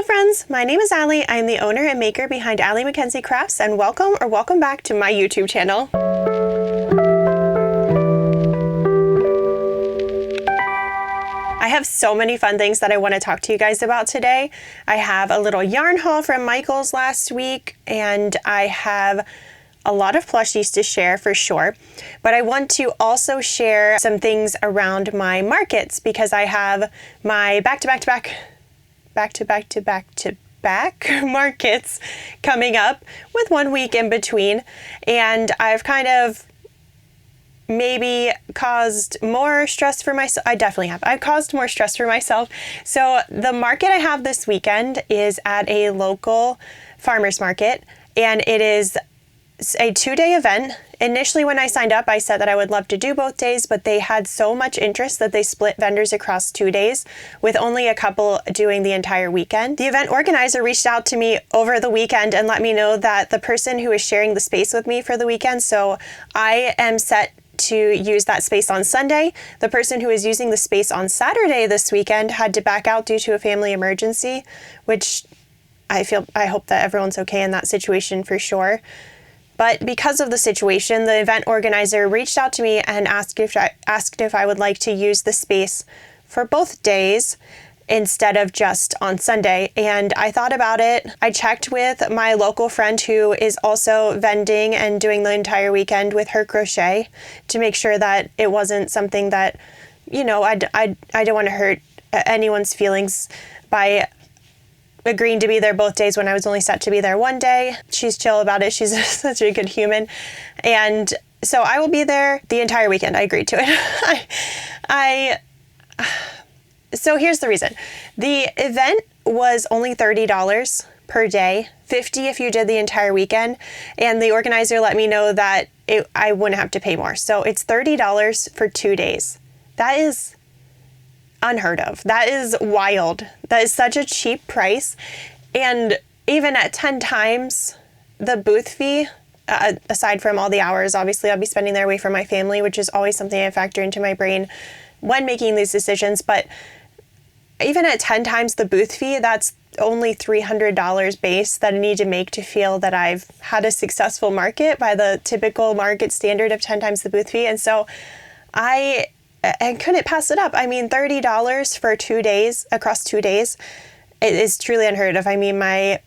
Hello friends, my name is Ali. I'm the owner and maker behind Mackenzie Crafts, and welcome back to my YouTube channel. I have so many fun things that I want to talk to you guys about today. I have a little yarn haul from Michael's last week, and I have a lot of plushies to share for sure. But I want to also share some things around my markets because I have my back-to-back markets coming up with 1 week in between, and I've kind of maybe caused more stress for myself. I definitely have. I've caused more stress for myself. So the market I have this weekend is at a local farmer's market, and it is a 2-day event. Initially, when I signed up, I said that I would love to do both days, but they had so much interest that they split vendors across 2 days, with only a couple doing the entire weekend. The event organizer reached out to me over the weekend and let me know that the person who is sharing the space with me for the weekend, so I am set to use that space on Sunday. The person who is using the space on Saturday this weekend had to back out due to a family emergency, which I hope that everyone's okay in that situation for sure. But because of the situation, the event organizer reached out to me and asked if I would like to use the space for both days instead of just on Sunday. And I thought about it. I checked with my local friend who is also vending and doing the entire weekend with her crochet to make sure that it wasn't something that, you know, I don't want to hurt anyone's feelings by agreeing to be there both days when I was only set to be there 1 day. She's chill about it. She's such a good human. And so I will be there the entire weekend. I agreed to it. So here's the reason. The event was only $30 per day, $50 if you did the entire weekend. And the organizer let me know that I wouldn't have to pay more. So it's $30 for 2 days. That is unheard of. That is wild. That is such a cheap price. And even at 10 times the booth fee, aside from all the hours, obviously I'll be spending there away from my family, which is always something I factor into my brain when making these decisions. But even at 10 times the booth fee, that's only $300 base that I need to make to feel that I've had a successful market by the typical market standard of 10 times the booth fee. And so I couldn't pass it up. I mean, $30 for 2 days, across 2 days, it is truly unheard of. I mean, my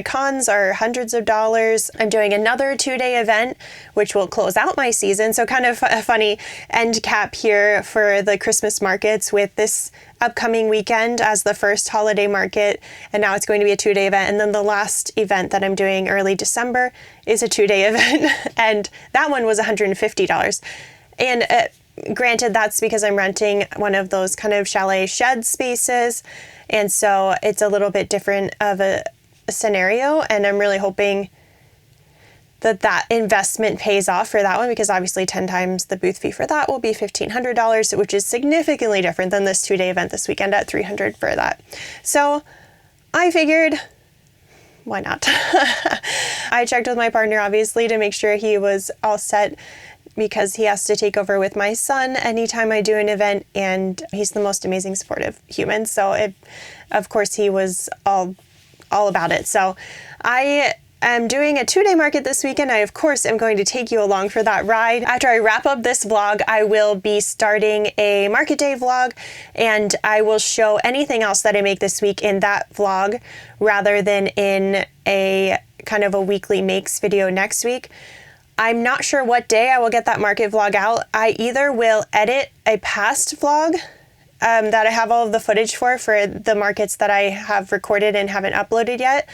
cons are hundreds of dollars. I'm doing another 2-day event, which will close out my season. So kind of a funny end cap here for the Christmas markets with this upcoming weekend as the first holiday market. And now it's going to be a 2-day event. And then the last event that I'm doing early December is a 2-day event. And that one was $150. And granted, that's because I'm renting one of those kind of chalet shed spaces. And so it's a little bit different of a scenario. And I'm really hoping that investment pays off for that one, because obviously 10 times the booth fee for that will be $1,500, which is significantly different than this 2-day event this weekend at $300 for that. So I figured, why not? I checked with my partner, obviously, to make sure he was all set, because he has to take over with my son anytime I do an event, and he's the most amazing supportive human. So of course he was all about it. So I am doing a 2-day market this weekend. I of course am going to take you along for that ride. After I wrap up this vlog, I will be starting a market day vlog, and I will show anything else that I make this week in that vlog rather than in a kind of a weekly makes video next week. I'm not sure what day I will get that market vlog out. I either will edit a past vlog that I have all of the footage for the markets that I have recorded and haven't uploaded yet.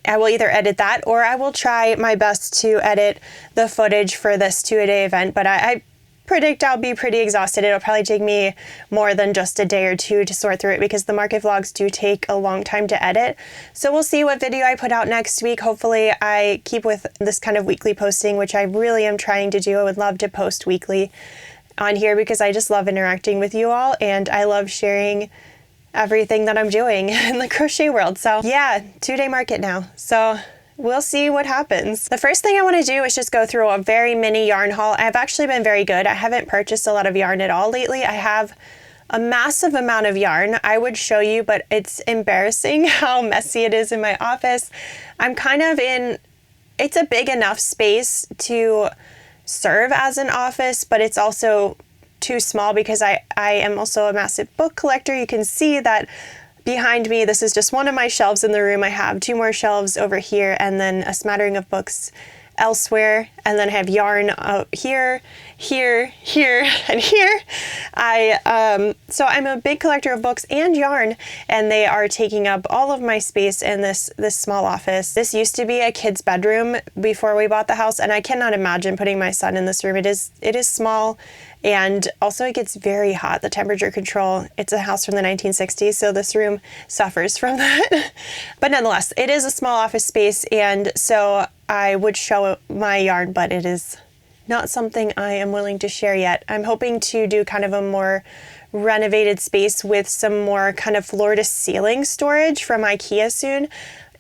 I will either edit that, or I will try my best to edit the footage for this 2-day event. But I predict I'll be pretty exhausted. It'll probably take me more than just a day or two to sort through it, because the market vlogs do take a long time to edit. So we'll see what video I put out next week. Hopefully I keep with this kind of weekly posting, which I really am trying to do. I would love to post weekly on here because I just love interacting with you all, and I love sharing everything that I'm doing in the crochet world. So yeah, 2-day market now. So we'll see what happens. The first thing I want to do is just go through a very mini yarn haul. I've actually been very good. I haven't purchased a lot of yarn at all lately. I have a massive amount of yarn. I would show you, but it's embarrassing how messy it is in my office. I'm kind of in, it's a big enough space to serve as an office, but it's also too small because I am also a massive book collector. You can see that behind me, this is just one of my shelves in the room. I have 2 more shelves over here and then a smattering of books elsewhere, and then I have yarn here, here, and here. So I'm a big collector of books and yarn, and they are taking up all of my space in this small office. This used to be a kid's bedroom before we bought the house, and I cannot imagine putting my son in this room. It is small, and also it gets very hot. The temperature control, it's a house from the 1960s, so this room suffers from that. But nonetheless, it is a small office space, and so I would show my yarn, but it is not something I am willing to share yet. I'm hoping to do kind of a more renovated space with some more kind of floor to ceiling storage from IKEA soon.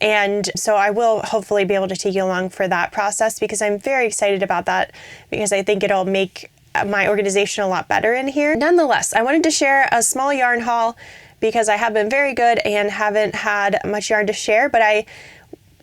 And so I will hopefully be able to take you along for that process, because I'm very excited about that, because I think it'll make my organization a lot better in here. Nonetheless, I wanted to share a small yarn haul because I have been very good and haven't had much yarn to share, but I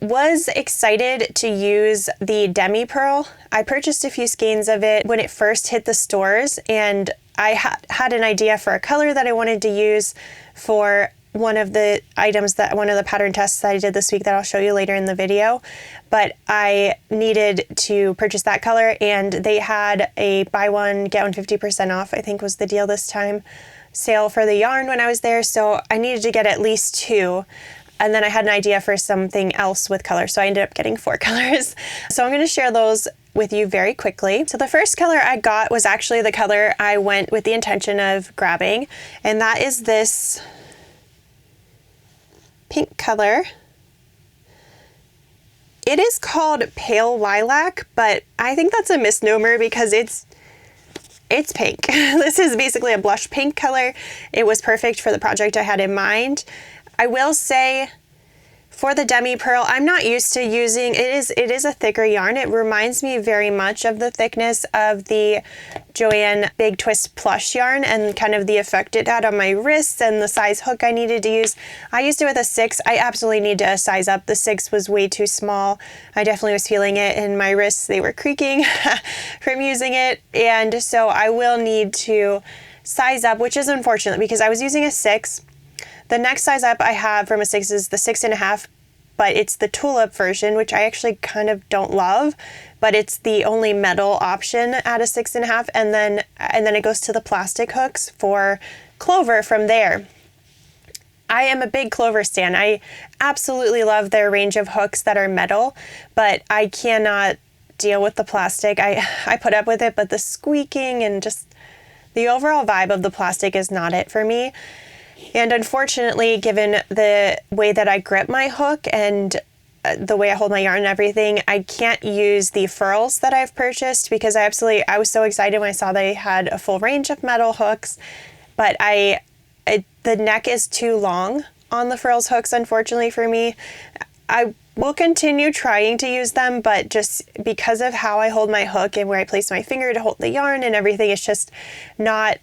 was excited to use the demi pearl. I purchased a few skeins of it when it first hit the stores, and I had an idea for a color that I wanted to use for one of the items, that one of the pattern tests that I did this week that I'll show you later in the video. But I needed to purchase that color, and they had a buy one get one 50% off, I think was the deal this time, sale for the yarn when I was there. So I needed to get at least 2. And then I had an idea for something else with color, so I ended up getting 4 colors. So I'm going to share those with you very quickly. So the first color I got was actually the color I went with the intention of grabbing, and that is this pink color. It is called Pale Lilac, but I think that's a misnomer because it's pink. This is basically a blush pink color. It was perfect for the project I had in mind. I will say, for the demi pearl, I'm not used to using, it is a thicker yarn. It reminds me very much of the thickness of the Joann Big Twist plush yarn and kind of the effect it had on my wrists and the size hook I needed to use. I used it with a 6. I absolutely need to size up. The 6 was way too small. I definitely was feeling it in my wrists. They were creaking from using it. And so I will need to size up, which is unfortunate because I was using a 6. The next size up I have from a 6 is the 6.5, but it's the tulip version, which I actually kind of don't love, but it's the only metal option at a 6.5, and then it goes to the plastic hooks for Clover from there. I am a big Clover stan. I absolutely love their range of hooks that are metal, but I cannot deal with the plastic. I put up with it, but the squeaking and just the overall vibe of the plastic is not it for me. And unfortunately, given the way that I grip my hook and the way I hold my yarn and everything, I can't use the furls that I've purchased because I was so excited when I saw they had a full range of metal hooks, but the neck is too long on the furls hooks, unfortunately for me. I will continue trying to use them, but just because of how I hold my hook and where I place my finger to hold the yarn and everything, it's just not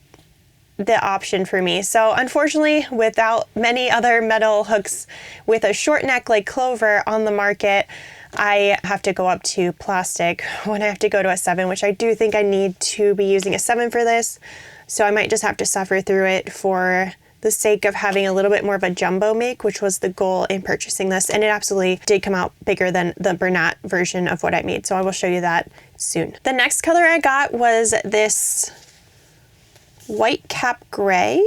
the option for me. So unfortunately, without many other metal hooks with a short neck like Clover on the market, I have to go up to plastic when I have to go to a 7, which I do think I need to be using a 7 for this. So I might just have to suffer through it for the sake of having a little bit more of a jumbo make, which was the goal in purchasing this. And it absolutely did come out bigger than the Bernat version of what I made. So I will show you that soon. The next color I got was this white cap gray.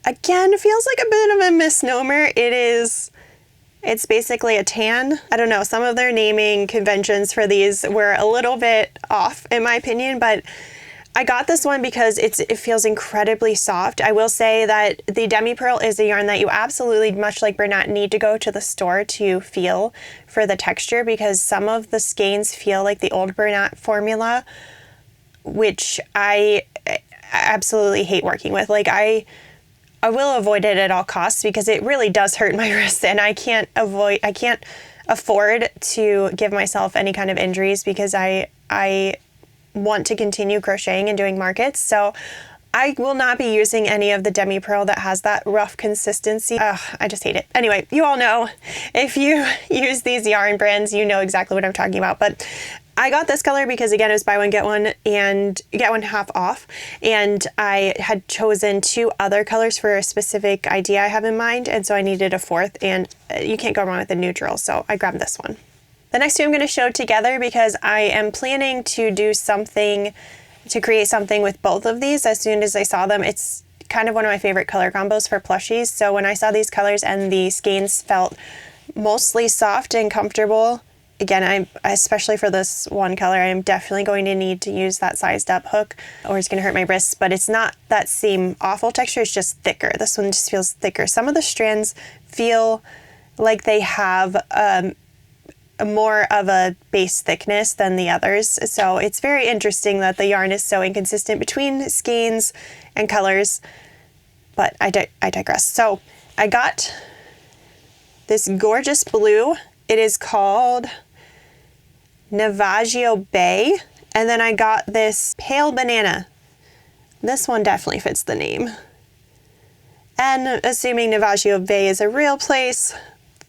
Again, feels like a bit of a misnomer. It's basically a tan. I don't know, some of their naming conventions for these were a little bit off in my opinion, but I got this one because it feels incredibly soft. I will say that the demi pearl is a yarn that you absolutely, much like Bernat, need to go to the store to feel for the texture, because some of the skeins feel like the old Bernat formula, which I absolutely hate working with. Like I will avoid it at all costs because it really does hurt my wrists, and I can't afford to give myself any kind of injuries because I want to continue crocheting and doing markets. So I will not be using any of the demi pearl that has that rough consistency. Ugh, I just hate it. Anyway, you all know, if you use these yarn brands, you know exactly what I'm talking about. But I got this color because, again, it was buy one, get one, and get one half off. And I had chosen 2 other colors for a specific idea I have in mind. And so I needed a 4th, and you can't go wrong with a neutral. So I grabbed this one. The next 2 I'm going to show together because I am planning to do something, to create something with both of these as soon as I saw them. It's kind of one of my favorite color combos for plushies. So when I saw these colors and the skeins felt mostly soft and comfortable, again, especially for this one color, I'm definitely going to need to use that sized up hook or it's going to hurt my wrists, but it's not that same awful texture. It's just thicker. This one just feels thicker. Some of the strands feel like they have more of a base thickness than the others. So it's very interesting that the yarn is so inconsistent between skeins and colors, but I digress. So I got this gorgeous blue. It is called Navajo Bay. And then I got this pale banana. This one definitely fits the name. And assuming Navajo Bay is a real place,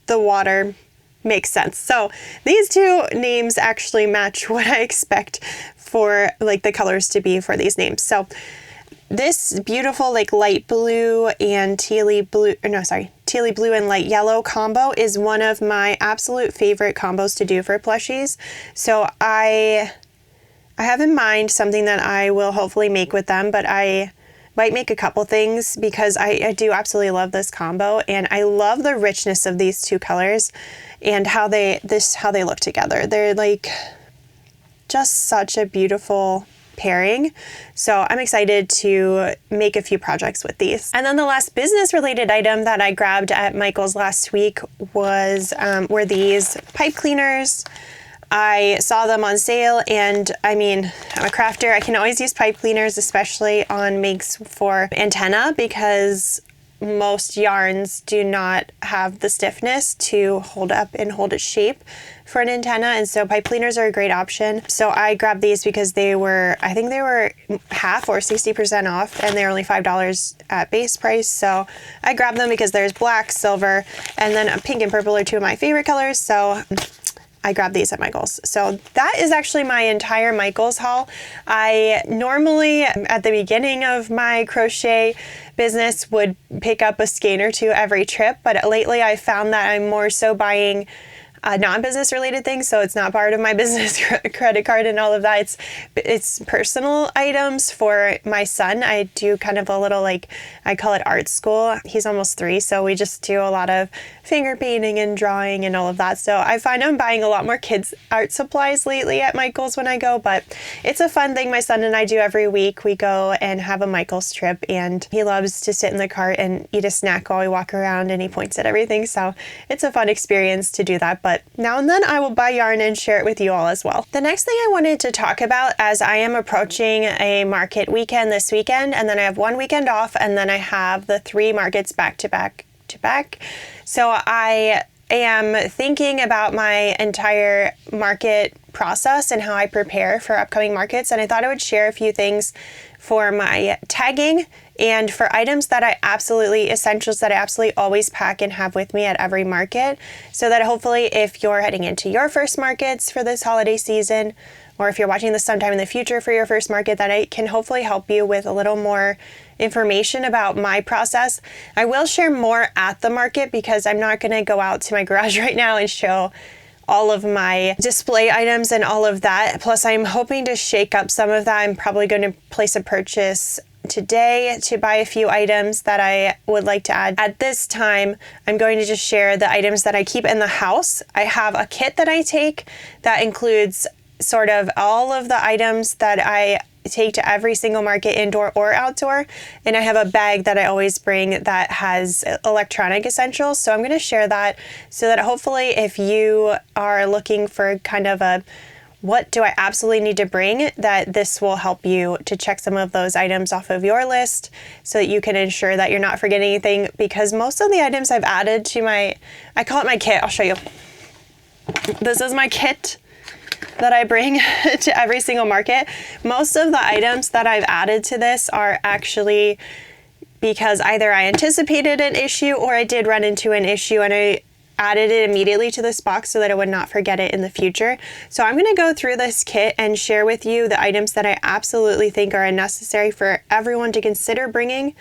the water makes sense. So these 2 names actually match what I expect for like the colors to be for these names. So this beautiful like light blue and tealy blue and light yellow combo is one of my absolute favorite combos to do for plushies. So I have in mind something that I will hopefully make with them, but I might make a couple things because I do absolutely love this combo, and I love the richness of these 2 colors and how they look together. They're like just such a beautiful pairing. So I'm excited to make a few projects with these. And then the last business related item that I grabbed at Michael's last week were these pipe cleaners. I saw them on sale, and I mean, I'm a crafter. I can always use pipe cleaners, especially on makes for antenna, because most yarns do not have the stiffness to hold up and hold its shape for an antenna, and so pipe cleaners are a great option. So I grabbed these because I think they were half or 60% off, and they're only $5 at base price. So I grabbed them because there's black, silver, and then pink and purple are 2 of my favorite colors. So I grabbed these at Michael's. So that is actually my entire Michael's haul. I normally, at the beginning of my crochet business, would pick up a skein or 2 every trip, but lately I found that I'm more so buying non-business related things, so it's not part of my business credit card and all of that. It's personal items for my son. I do kind of a little, like, I call it art school. He's almost 3, so we just do a lot of finger painting and drawing and all of that. So I find I'm buying a lot more kids art supplies lately at Michael's when I go, but it's a fun thing my son and I do every week. We go and have a Michael's trip, and he loves to sit in the cart and eat a snack while we walk around, and he points at everything. So it's a fun experience to do that. But now and then I will buy yarn and share it with you all as well. The next thing I wanted to talk about, as I am approaching a market weekend this weekend, and then I have 1 weekend off, and then I have the 3 markets back to back to back. So I am thinking about my entire market process and how I prepare for upcoming markets, and I thought I would share a few things for my tagging and for items that essentials that I absolutely always pack and have with me at every market, so that hopefully if you're heading into your first markets for this holiday season, or if you're watching this sometime in the future for your first market, that I can hopefully help you with a little more information about my process. I will share more at the market because I'm not going to go out to my garage right now and show all of my display items and all of that. Plus, I'm hoping to shake up some of that. I'm probably going to place a purchase today to buy a few items that I would like to add. At this time, I'm going to just share the items that I keep in the house. I have a kit that I take that includes sort of all of the items that I take to every single market, indoor or outdoor. And I have a bag that I always bring that has electronic essentials. So I'm going to share that so that hopefully if you are looking for kind of a what do I absolutely need to bring, that this will help you to check some of those items off of your list so that you can ensure that you're not forgetting anything, because most of the items I've added to I call it my kit. I'll show you. This is my kit. that I bring to every single market. Most of the items that I've added to this are actually because either I anticipated an issue or I did run into an issue and I added it immediately to this box so that I would not forget it in the future. So I'm going to go through this kit and share with you the items that I absolutely think are necessary for everyone to consider bringing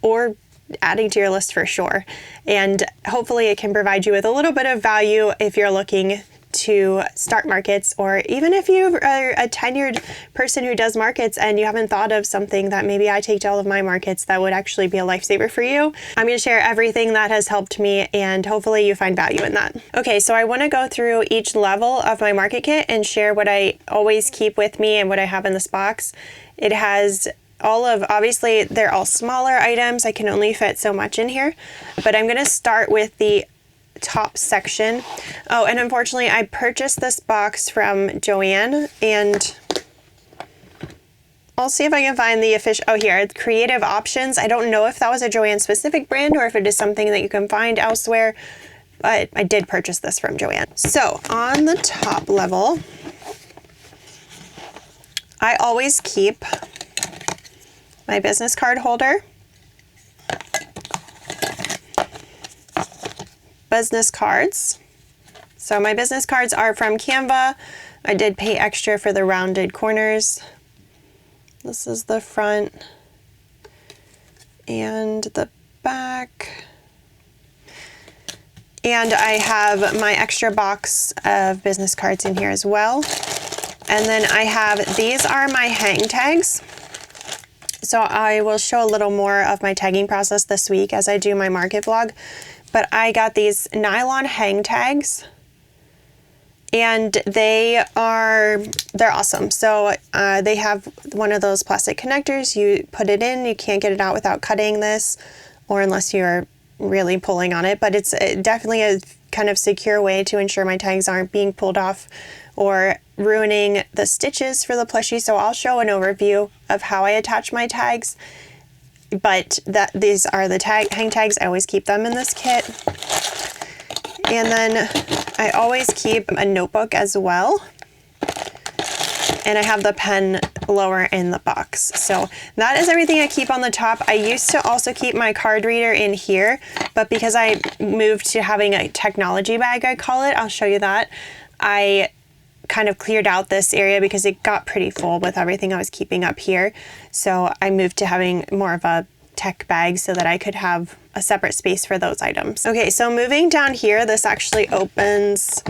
or adding to your list for sure. And hopefully it can provide you with a little bit of value if you're looking to start markets, or even if you are a tenured person who does markets and you haven't thought of something that maybe I take to all of my markets that would actually be a lifesaver for you. I'm going to share everything that has helped me and hopefully you find value in that. Okay, so I want to go through each level of my market kit and share what I always keep with me and what I have in this box. It has obviously they're all smaller items. I can only fit so much in here, but I'm going to start with the top section. Oh, and unfortunately I purchased this box from Joann, and I'll see if I can find the official, oh here, it's Creative Options. I don't know if that was a Joann specific brand or if it is something that you can find elsewhere, but I did purchase this from Joann. So on the top level, I always keep my business card holder, business cards. So my business cards are from Canva. I did pay extra for the rounded corners. This is the front and the back. And I have my extra box of business cards in here as well. And then I have, these are my hang tags. So I will show a little more of my tagging process this week as I do my market vlog. But I got these nylon hang tags and they're awesome. So they have one of those plastic connectors. You put it in, you can't get it out without cutting this, or unless you're really pulling on it, but it's definitely a kind of secure way to ensure my tags aren't being pulled off or ruining the stitches for the plushie. So I'll show an overview of how I attach my tags. But these are the hang tags. I always keep them in this kit. And then I always keep a notebook as well. And I have the pen lower in the box. So that is everything I keep on the top. I used to also keep my card reader in here, but because I moved to having a technology bag, I call it, I'll show you that, I kind of cleared out this area because it got pretty full with everything I was keeping up here. So I moved to having more of a tech bag so that I could have a separate space for those items. Okay, so moving down here, this actually opens,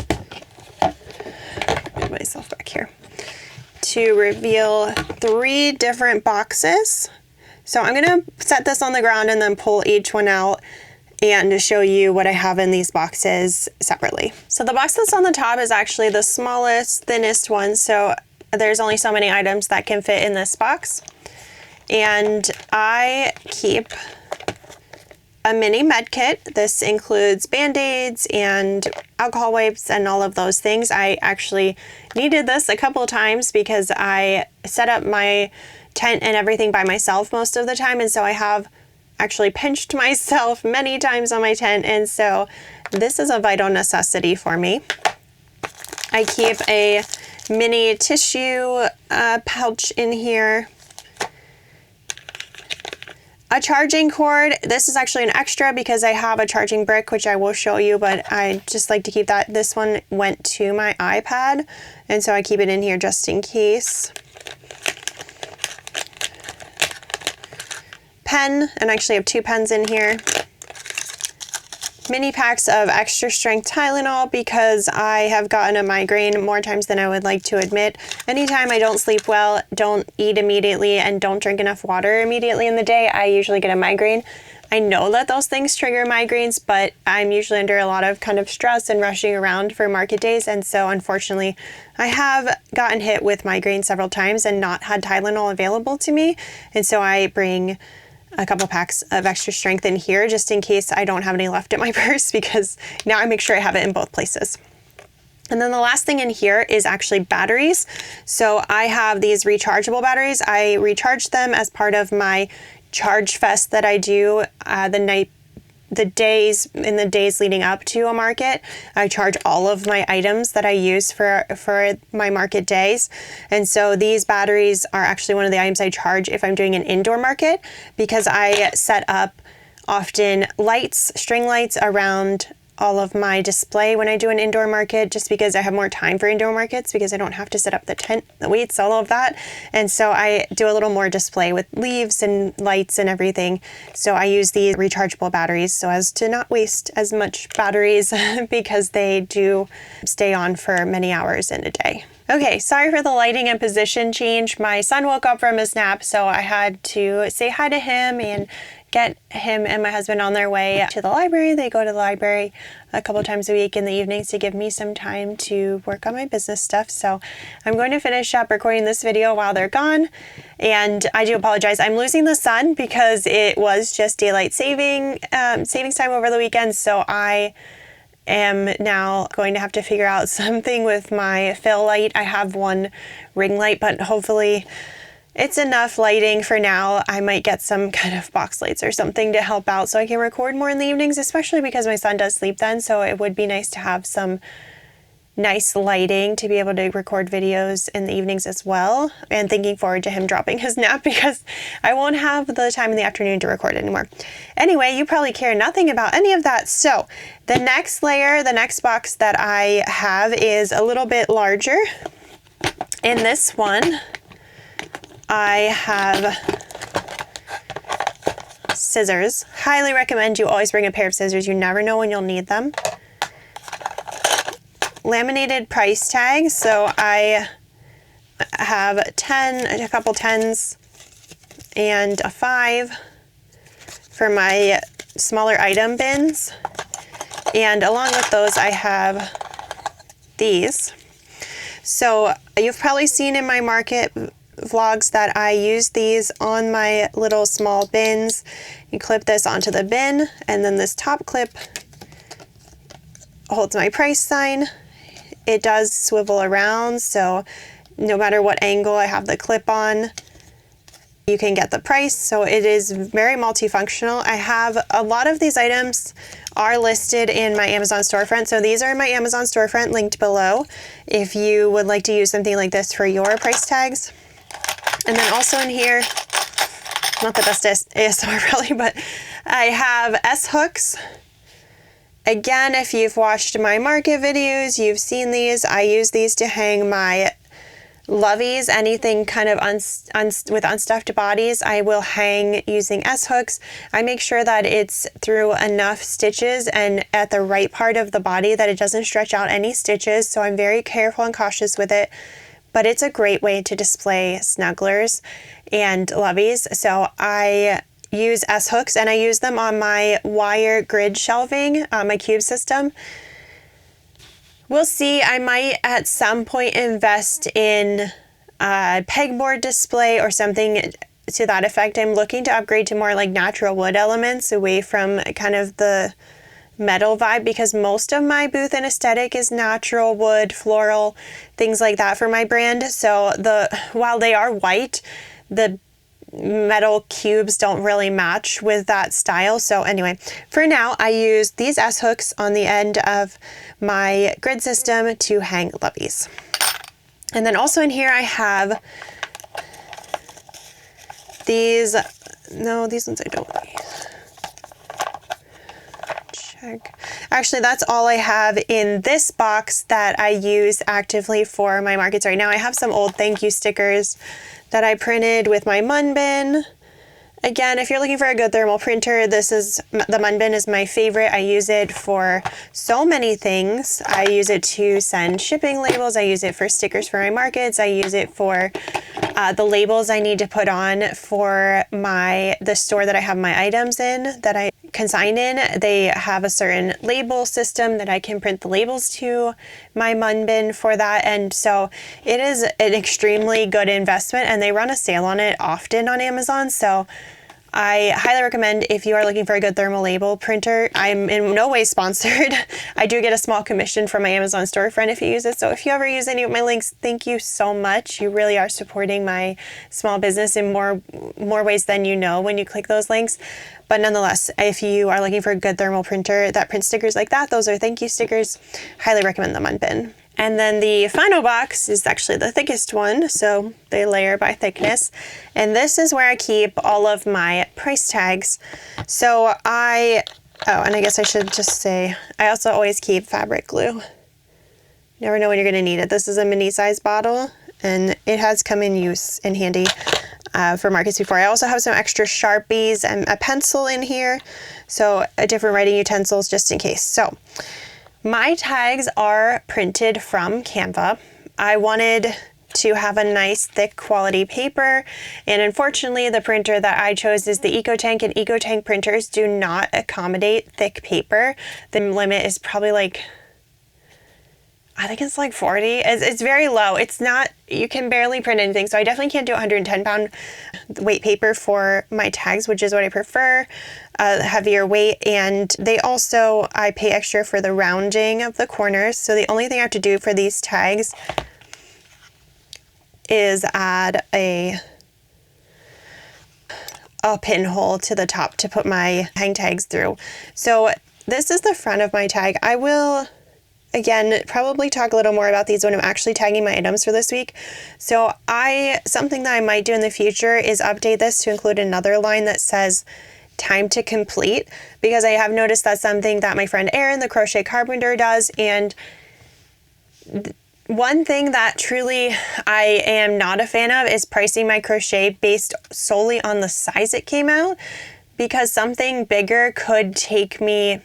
move myself back here, to reveal 3 different boxes. So I'm gonna set this on the ground and then pull each one out and to show you what I have in these boxes separately. So the box that's on the top is actually the smallest, thinnest one. So there's only so many items that can fit in this box. And I keep a mini med kit. This includes Band-Aids and alcohol wipes and all of those things. I actually needed this a couple of times because I set up my tent and everything by myself most of the time. And so I have actually pinched myself many times on my tent, and so this is a vital necessity for me. I keep a mini tissue pouch in here, a charging cord. This is actually an extra because I have a charging brick, which I will show you, but I just like to keep that. This one went to my iPad, and so I keep it in here just in case. Pen, and I actually have 2 pens in here. Mini packs of extra strength Tylenol because I have gotten a migraine more times than I would like to admit. Anytime I don't sleep well, don't eat immediately, and don't drink enough water immediately in the day, I usually get a migraine. I know that those things trigger migraines, but I'm usually under a lot of kind of stress and rushing around for market days, and so unfortunately I have gotten hit with migraine several times and not had Tylenol available to me, and so I bring a couple packs of extra strength in here just in case I don't have any left in my purse, because now I make sure I have it in both places. And then the last thing in here is actually batteries. So I have these rechargeable batteries. I recharge them as part of my charge fest that I do the night the days leading up to a market, I charge all of my items that I use for my market days. And so these batteries are actually one of the items I charge if I'm doing an indoor market, because I set up often lights, string lights around all of my display when I do an indoor market, just because I have more time for indoor markets, because I don't have to set up the tent, the weights, all of that. And so I do a little more display with leaves and lights and everything. So I use these rechargeable batteries so as to not waste as much batteries because they do stay on for many hours in a day. Okay, sorry for the lighting and position change. My son woke up from his nap, so I had to say hi to him and get him and my husband on their way to the library. They go to the library a couple times a week in the evenings to give me some time to work on my business stuff. So I'm going to finish up recording this video while they're gone. And I do apologize. I'm losing the sun because it was just daylight savings time over the weekend. So I am now going to have to figure out something with my fill light. I have one ring light, but hopefully it's enough lighting for now. I might get some kind of box lights or something to help out so I can record more in the evenings, especially because my son does sleep then. So it would be nice to have some nice lighting to be able to record videos in the evenings as well. And thinking forward to him dropping his nap because I won't have the time in the afternoon to record anymore. Anyway, you probably care nothing about any of that. So the next layer, the next box that I have is a little bit larger. In this one, I have scissors. Highly recommend you always bring a pair of scissors. You never know when you'll need them. Laminated price tags. So I have a couple 10s and a 5 for my smaller item bins. And along with those, I have these. So you've probably seen in my market vlogs that I use these on my little small bins. You clip this onto the bin, and then this top clip holds my price sign. It does swivel around, so no matter what angle I have the clip on, you can get the price. So it is very multifunctional. I have a lot of these items are listed in my Amazon storefront. So these are in my Amazon storefront linked below if you would like to use something like this for your price tags. And then also in here, not the best ASMR probably, but I have S-hooks. Again, if you've watched my market videos, you've seen these. I use these to hang my loveys, anything kind of with unstuffed bodies, I will hang using S-hooks. I make sure that it's through enough stitches and at the right part of the body that it doesn't stretch out any stitches. So I'm very careful and cautious with it. But it's a great way to display snugglers and loveys. So I use S-hooks and I use them on my wire grid shelving, my cube system. We'll see. I might at some point invest in a pegboard display or something to that effect. I'm looking to upgrade to more like natural wood elements away from kind of the metal vibe, because most of my booth and aesthetic is natural wood, floral, things like that for my brand. So while they are white, the metal cubes don't really match with that style. So anyway, for now I use these S-hooks on the end of my grid system to hang loveys. And then also in here I have these, no, these ones I don't need. Actually, that's all I have in this box that I use actively for my markets right now. I have some old thank you stickers that I printed with my mun bin. Again, if you're looking for a good thermal printer, the mun bin is my favorite. I use it for so many things. I use it to send shipping labels. I use it for stickers for my markets. I use it for the labels I need to put on for the store that I have my items in, that I consign in. They have a certain label system that I can print the labels to my mun bin for that. And so it is an extremely good investment, and they run a sale on it often on Amazon. So I highly recommend if you are looking for a good thermal label printer. I'm in no way sponsored. I do get a small commission from my Amazon storefront if you use it. So if you ever use any of my links, thank you so much. You really are supporting my small business in more ways than you know when you click those links. But nonetheless, if you are looking for a good thermal printer that prints stickers like that, those are thank you stickers. Highly recommend them on Bin. And then the final box is actually the thickest one, so they layer by thickness. And this is where I keep all of my price tags. So and I guess I should just say, I also always keep fabric glue. Never know when you're gonna need it. This is a mini size bottle, and it has come in use and handy for markets before. I also have some extra Sharpies and a pencil in here, so different writing utensils just in case. So my tags are printed from Canva. I wanted to have a nice thick quality paper, and unfortunately the printer that I chose is the EcoTank, and EcoTank printers do not accommodate thick paper. The limit is probably like, I think it's like 40. It's very low. It's not, you can barely print anything. So I definitely can't do 110 pound weight paper for my tags, which is what I prefer, heavier weight. And they also, I pay extra for the rounding of the corners. So the only thing I have to do for these tags is add a pinhole to the top to put my hang tags through. So this is the front of my tag. I will, again, probably talk a little more about these when I'm actually tagging my items for this week. So something that I might do in the future is update this to include another line that says time to complete, because I have noticed that's something that my friend Erin, the crochet carpenter, does. And one thing that truly I am not a fan of is pricing my crochet based solely on the size it came out, because something bigger could take me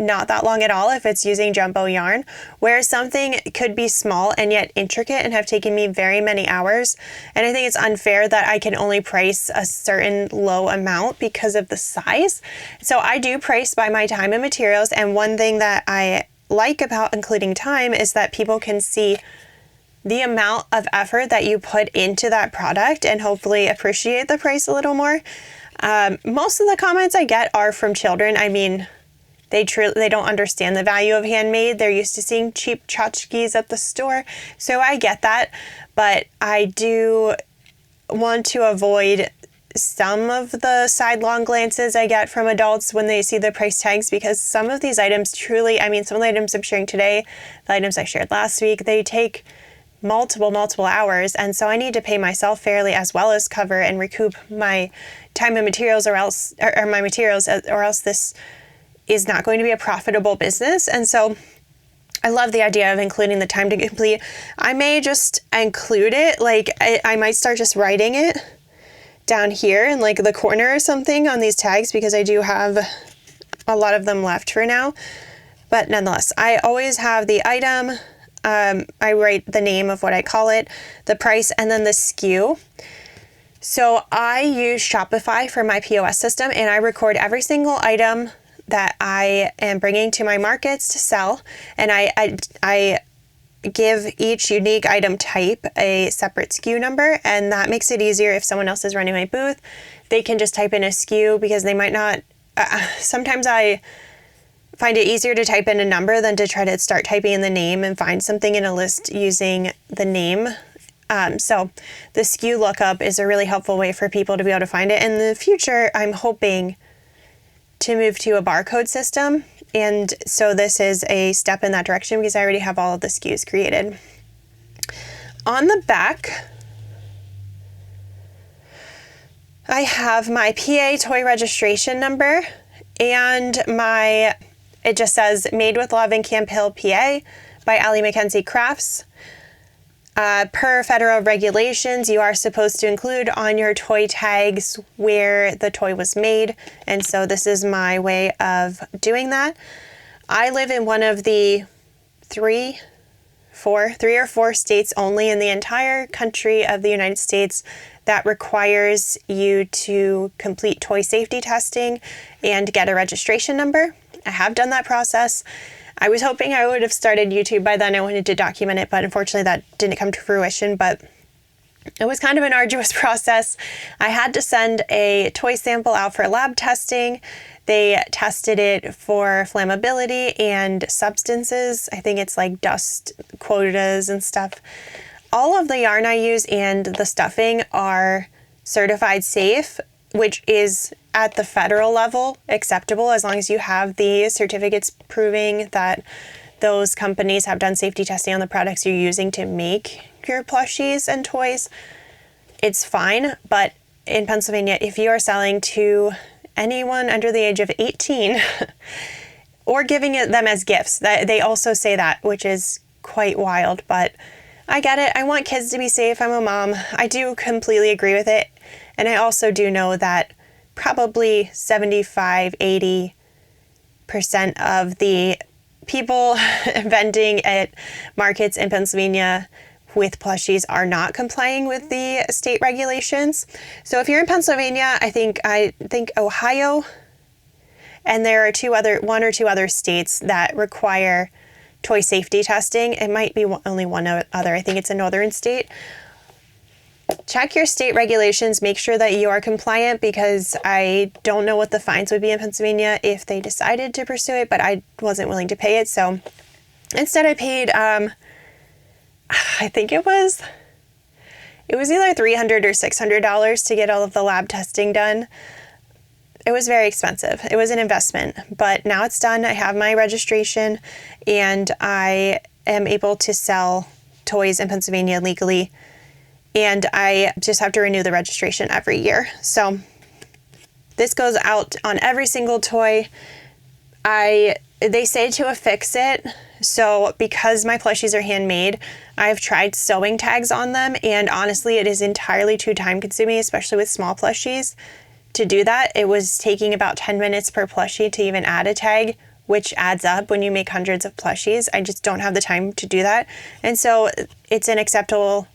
not that long at all if it's using jumbo yarn, whereas something could be small and yet intricate and have taken me very many hours. And I think it's unfair that I can only price a certain low amount because of the size. So I do price by my time and materials, and one thing that I like about including time is that people can see the amount of effort that you put into that product and hopefully appreciate the price a little more. Most of the comments I get are from children. I mean, they don't understand the value of handmade. They're used to seeing cheap tchotchkes at the store. So I get that, but I do want to avoid some of the sidelong glances I get from adults when they see the price tags, because some of these items truly, I mean, some of the items I'm sharing today, the items I shared last week, they take multiple hours. And so I need to pay myself fairly as well as cover and recoup my time and materials or else this is not going to be a profitable business. And so I love the idea of including the time to complete. I may just include it, like I might start just writing it down here in like the corner or something on these tags, because I do have a lot of them left for now. But nonetheless, I always have the item, I write the name of what I call it, the price, and then the SKU. So I use Shopify for my POS system, and I record every single item that I am bringing to my markets to sell, and I give each unique item type a separate SKU number, and that makes it easier if someone else is running my booth. They can just type in a SKU, because they might not, sometimes I find it easier to type in a number than to try to start typing in the name and find something in a list using the name. So the SKU lookup is a really helpful way for people to be able to find it. In the future, I'm hoping to move to a barcode system, and so this is a step in that direction because I already have all of the SKUs created. On the back, I have my PA toy registration number, and it just says Made with Love in Camp Hill, PA by Mackenzie Crafts. Per federal regulations, you are supposed to include on your toy tags where the toy was made, and so this is my way of doing that. I live in one of the three or four states only in the entire country of the United States that requires you to complete toy safety testing and get a registration number. I have done that process. I was hoping I would have started YouTube by then. I wanted to document it, but unfortunately that didn't come to fruition. But It was kind of an arduous process. I had to send a toy sample out for lab testing. They tested it for flammability and substances. I think it's like dust quotas and stuff. All of the yarn I use and the stuffing are certified safe, which is at the federal level acceptable as long as you have the certificates proving that those companies have done safety testing on the products you're using to make your plushies and toys. It's fine, but in Pennsylvania, if you are selling to anyone under the age of 18 or giving them as gifts, they also say that, which is quite wild, but I get it. I want kids to be safe. I'm a mom. I do completely agree with it. And I also do know that probably 75-80% of the people vending at markets in Pennsylvania with plushies are not complying with the state regulations. So if you're in Pennsylvania, I think Ohio, and there are one or two other states that require toy safety testing. It might be only one other. I think it's a northern state. Check your state regulations. Make sure that you are compliant, because I don't know what the fines would be in Pennsylvania if they decided to pursue it, but I wasn't willing to pay it. So instead I paid, I think it was either $300 or $600 to get all of the lab testing done. It was very expensive. It was an investment, but now it's done. I have my registration and I am able to sell toys in Pennsylvania legally, and I just have to renew the registration every year. So this goes out on every single toy. They say to affix it. So because my plushies are handmade, I've tried sewing tags on them, and honestly, it is entirely too time consuming, especially with small plushies. To do that, it was taking about 10 minutes per plushie to even add a tag, which adds up when you make hundreds of plushies. I just don't have the time to do that. And so it's an acceptable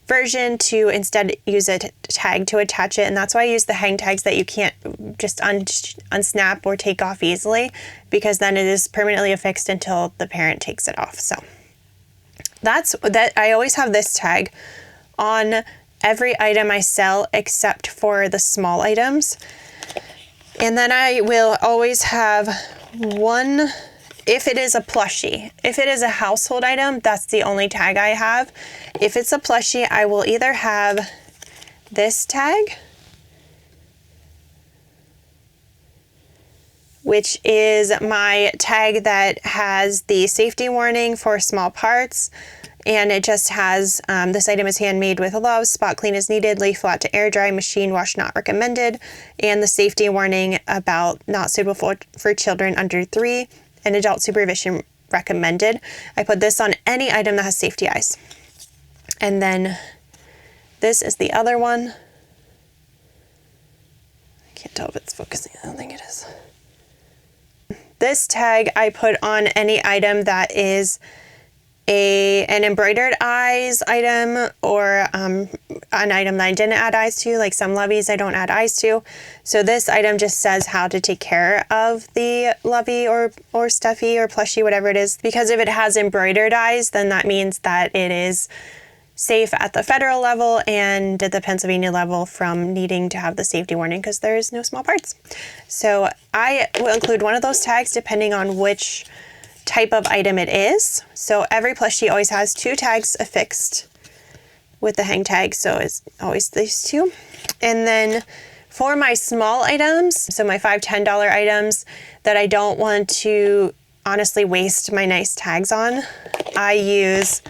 version to instead use a tag to attach it. And that's why I use the hang tags that you can't just unsnap or take off easily, because then it is permanently affixed until the parent takes it off. So that's that. I always have this tag on every item I sell except for the small items. And then I will always have one, if it is a plushie. If it is a household item, that's the only tag I have. If it's a plushie, I will either have this tag, which is my tag that has the safety warning for small parts. And it just has, this item is handmade with love, spot clean as needed, lay flat to air dry, machine wash not recommended, and the safety warning about not suitable for children under 3, and adult supervision recommended. I put this on any item that has safety eyes. And then this is the other one. I can't tell if it's focusing. I don't think it is. This tag I put on any item that is an embroidered eyes item, or an item that I didn't add eyes to, like some loveys I don't add eyes to. So this item just says how to take care of the lovey or stuffy or plushie, whatever it is. Because if it has embroidered eyes, then that means that it is safe at the federal level and at the Pennsylvania level from needing to have the safety warning, because there is no small parts. So I will include one of those tags depending on which type of item it is. So every plushie always has 2 tags affixed with the hang tag, so it's always these 2. And then for my small items, so my $5, $10 items that I don't want to honestly waste my nice tags on, I use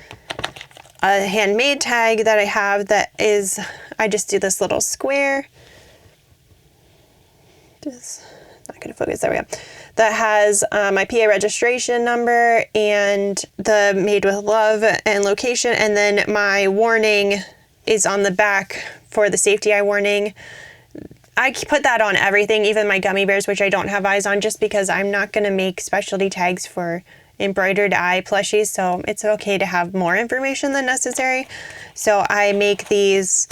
a handmade tag that I have that is, I just do this little square. Just not gonna focus, there we go. That has my PA registration number and the made with love and location, and then my warning is on the back for the safety eye warning. I put that on everything, even my gummy bears, which I don't have eyes on, just because I'm not going to make specialty tags for embroidered eye plushies, so it's okay to have more information than necessary. So I make these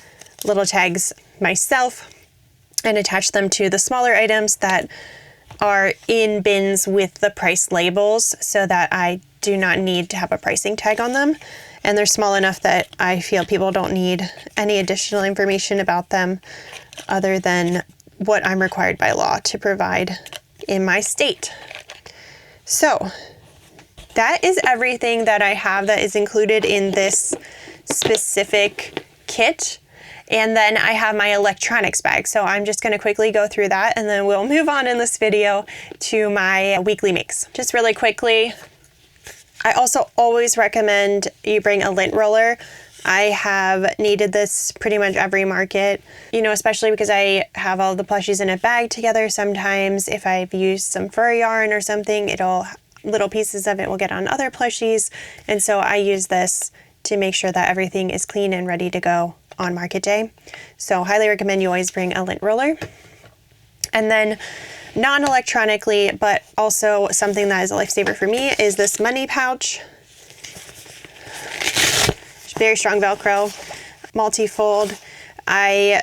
little tags myself and attach them to the smaller items that are in bins with the price labels, so that I do not need to have a pricing tag on them. and they're small enough that I feel people don't need any additional information about them other than what I'm required by law to provide in my state. So that is everything that I have that is included in this specific kit. And then I have my electronics bag. So I'm just going to quickly go through that, and then we'll move on in this video to my weekly makes. Just really quickly, I also always recommend you bring a lint roller. I have needed this pretty much every market, especially because I have all the plushies in a bag together. Sometimes if I've used some fur yarn or something, little pieces of it will get on other plushies. And so I use this to make sure that everything is clean and ready to go on market day. So highly recommend you always bring a lint roller. And then non-electronically, but also something that is a lifesaver for me, is this money pouch. Very strong Velcro, multi-fold. I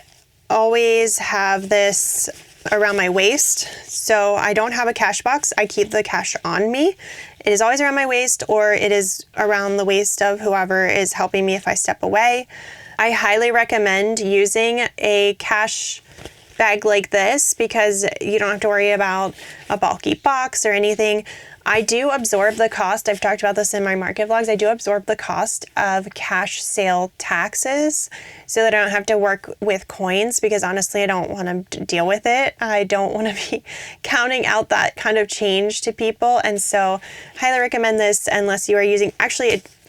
always have this around my waist, so I don't have a cash box. I keep the cash on me. It is always around my waist, or it is around the waist of whoever is helping me if I step away. I highly recommend using a cash bag like this because you don't have to worry about a bulky box or anything. I do absorb the cost. I've talked about this in my market vlogs. I do absorb the cost of cash sale taxes so that I don't have to work with coins, because honestly, I don't want to deal with it. I don't want to be counting out that kind of change to people. And so highly recommend this unless you are using,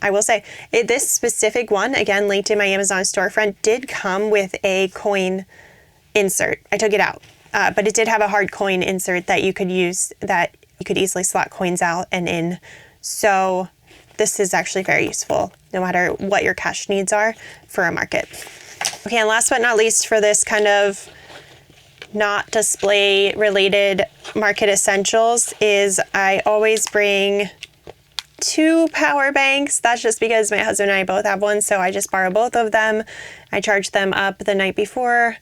I will say this specific one, again, linked in my Amazon storefront, did come with a coin insert. I took it out, but it did have a hard coin insert that you could use, that you could easily slot coins out and in. So this is actually very useful no matter what your cash needs are for a market. Okay, and last but not least, for this kind of not display related market essentials, is I always bring 2 power banks. That's just because my husband and I both have one, so I just borrow both of them. I charge them up the night before,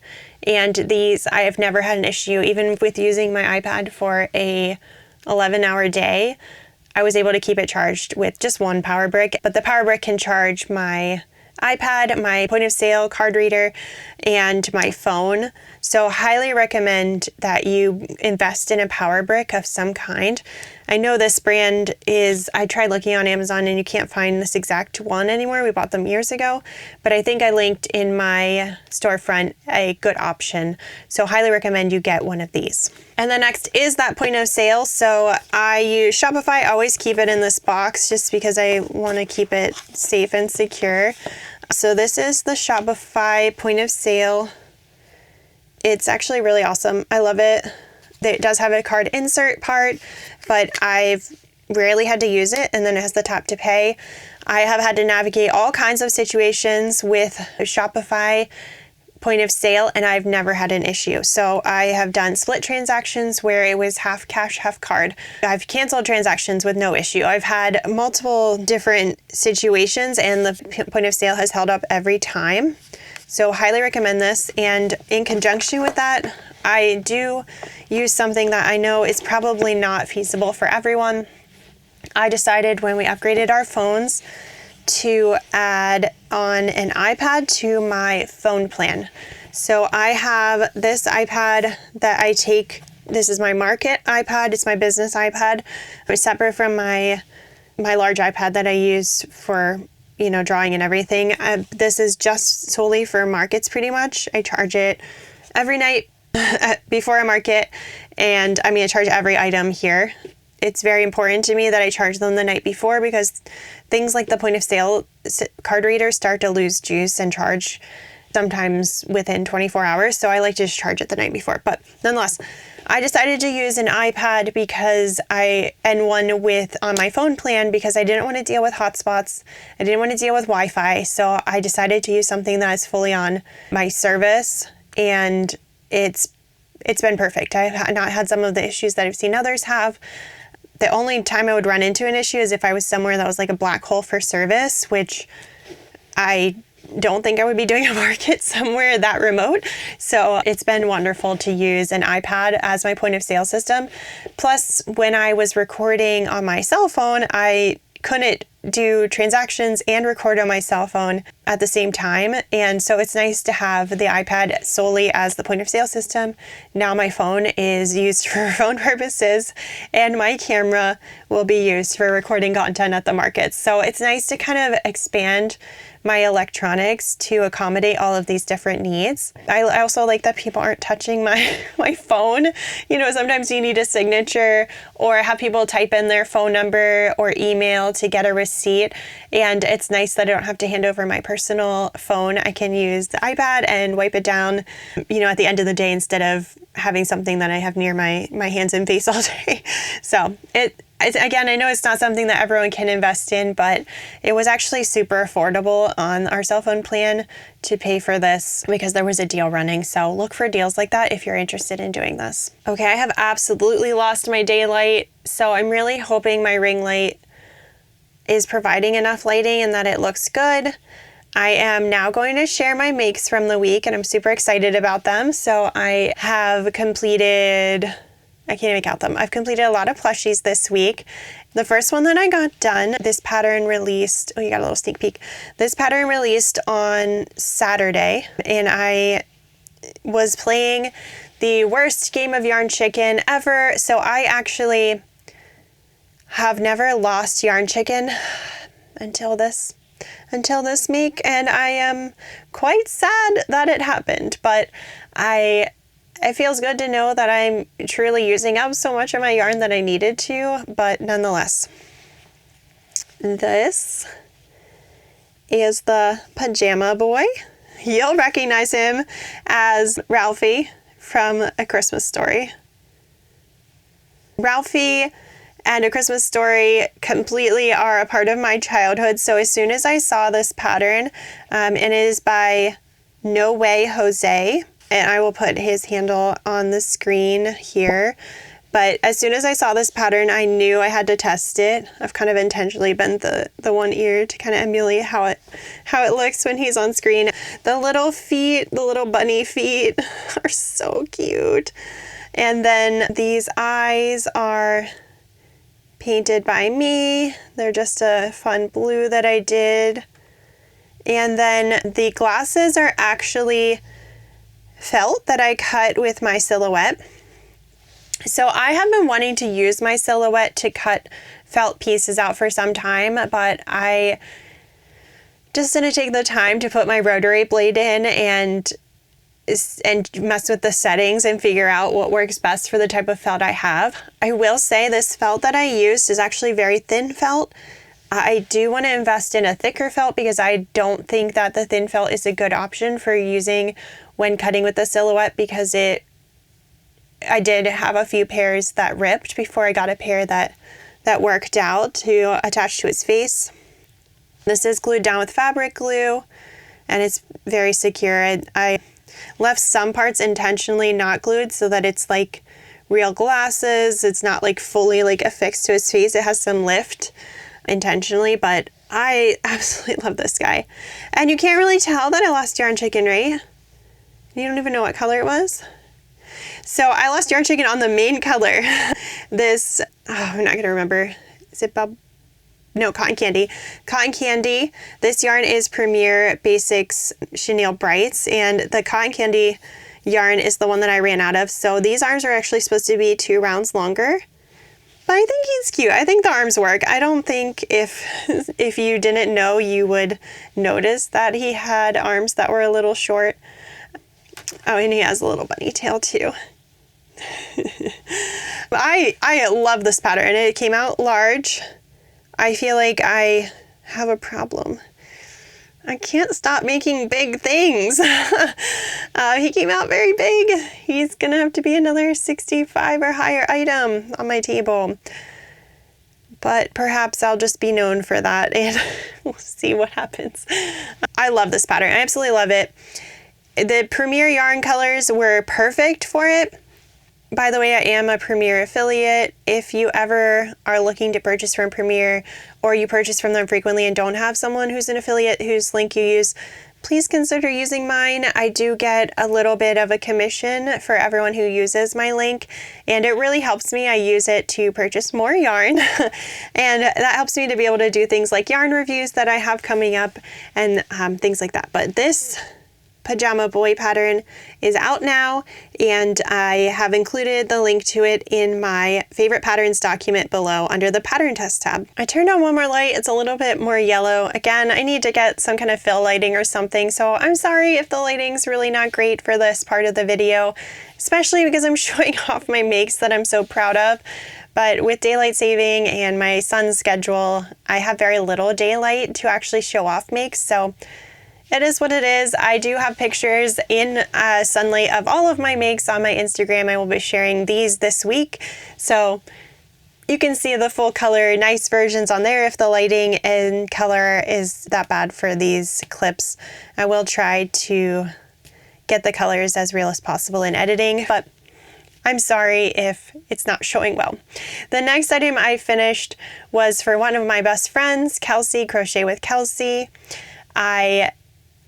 and these, I have never had an issue. Even with using my iPad for a 11-hour day, I was able to keep it charged with just one power brick, but the power brick can charge my iPad, my point of sale card reader, and my phone. So highly recommend that you invest in a power brick of some kind. I know this brand I tried looking on Amazon and you can't find this exact one anymore. We bought them years ago, but I think I linked in my storefront a good option. So highly recommend you get one of these. And then next is that point of sale. So I use Shopify. I always keep it in this box just because I want to keep it safe and secure. So this is the Shopify point of sale. It's actually really awesome. I love it. It does have a card insert part, but I've rarely had to use it. And then it has the tap to pay. I have had to navigate all kinds of situations with Shopify point of sale, and I've never had an issue. So I have done split transactions where it was half cash, half card. I've canceled transactions with no issue. I've had multiple different situations, and the point of sale has held up every time. So highly recommend this. And in conjunction with that, I do use something that I know is probably not feasible for everyone. I decided when we upgraded our phones to add on an iPad to my phone plan. So I have this iPad that I take. This is my market iPad. It's my business iPad. It's separate from my large iPad that I use for drawing and everything. This is just solely for markets pretty much. I charge it every night before a market, and I charge every item here. It's very important to me that I charge them the night before because things like the point of sale card readers start to lose juice and charge sometimes within 24 hours. So I like to just charge it the night before. But nonetheless, I decided to use an iPad on my phone plan because I didn't want to deal with hotspots. I didn't want to deal with Wi-Fi. So I decided to use something that is fully on my service, and it's been perfect. I have not had some of the issues that I've seen others have. The only time I would run into an issue is if I was somewhere that was like a black hole for service, which I don't think I would be doing a market somewhere that remote. So it's been wonderful to use an iPad as my point of sale system. Plus, when I was recording on my cell phone, I couldn't do transactions and record on my cell phone at the same time. And so it's nice to have the iPad solely as the point of sale system. Now my phone is used for phone purposes and my camera will be used for recording content at the market. So it's nice to kind of expand my electronics to accommodate all of these different needs. I also like that people aren't touching my phone. You know, sometimes you need a signature or have people type in their phone number or email to get a receipt. And it's nice that I don't have to hand over my personal phone. I can use the iPad and wipe it down, you know, at the end of the day instead of having something that I have near my hands and face all day. So again, I know it's not something that everyone can invest in, but it was actually super affordable on our cell phone plan to pay for this because there was a deal running. So look for deals like that if you're interested in doing this. Okay, I have absolutely lost my daylight. So I'm really hoping my ring light is providing enough lighting and that it looks good. I am now going to share my makes from the week and I'm super excited about them. So I have completed, I can't even count them. I've completed a lot of plushies this week. The first one that I got done, this pattern released, oh, you got a little sneak peek. This pattern released on Saturday and I was playing the worst game of yarn chicken ever. So I actually have never lost yarn chicken until this make, and I am quite sad that it happened, but it feels good to know that I'm truly using up so much of my yarn that I needed to, but nonetheless. This is the pajama boy. You'll recognize him as Ralphie from A Christmas Story. Ralphie and A Christmas Story completely are a part of my childhood. So as soon as I saw this pattern, and it is by No Way Jose, and I will put his handle on the screen here. But as soon as I saw this pattern, I knew I had to test it. I've kind of intentionally bent the one ear to kind of emulate how it looks when he's on screen. The little feet, the little bunny feet are so cute. And then these eyes are painted by me. They're just a fun blue that I did. And then the glasses are actually felt that I cut with my silhouette. So I have been wanting to use my silhouette to cut felt pieces out for some time, but I just didn't take the time to put my rotary blade in and mess with the settings and figure out what works best for the type of felt I have. I will say this felt that I used is actually very thin felt. I do want to invest in a thicker felt because I don't think that the thin felt is a good option for using when cutting with the silhouette because I did have a few pairs that ripped before I got a pair that worked out to attach to its face. This is glued down with fabric glue and it's very secure. I left some parts intentionally not glued so that it's like real glasses. It's not like fully like affixed to his face. It has some lift intentionally, but I absolutely love this guy. And you can't really tell that I lost yarn chicken, right? You don't even know what color it was. So I lost yarn chicken on the main color. This, I'm not gonna remember. Is it No, Cotton Candy. Cotton Candy. This yarn is Premier Basics Chenille Brights, and the Cotton Candy yarn is the one that I ran out of. So these arms are actually supposed to be 2 rounds longer. But I think he's cute. I think the arms work. I don't think if you didn't know, you would notice that he had arms that were a little short. Oh, and he has a little bunny tail too. I love this pattern. It came out large. I feel like I have a problem. I can't stop making big things. He came out very big. He's gonna have to be another 65 or higher item on my table. But perhaps I'll just be known for that and we'll see what happens. I love this pattern. I absolutely love it. The Premier yarn colors were perfect for it. By the way, I am a Premier affiliate. If you ever are looking to purchase from Premier, or you purchase from them frequently and don't have someone who's an affiliate whose link you use, please consider using mine. I do get a little bit of a commission for everyone who uses my link, and it really helps me. I use it to purchase more yarn, and that helps me to be able to do things like yarn reviews that I have coming up and things like that. But this pajama boy pattern is out now, and I have included the link to it in my favorite patterns document below under the pattern test tab. I turned on one more light. It's a little bit more yellow. Again, I need to get some kind of fill lighting or something, so I'm sorry if the lighting's really not great for this part of the video, especially because I'm showing off my makes that I'm so proud of. But with daylight saving and my son's schedule, I have very little daylight to actually show off makes, so it is what it is. I do have pictures in sunlight of all of my makes on my Instagram. I will be sharing these this week, so you can see the full color, nice versions on there if the lighting and color is that bad for these clips. I will try to get the colors as real as possible in editing, but I'm sorry if it's not showing well. The next item I finished was for one of my best friends, Kelsey, Crochet with Kelsey. I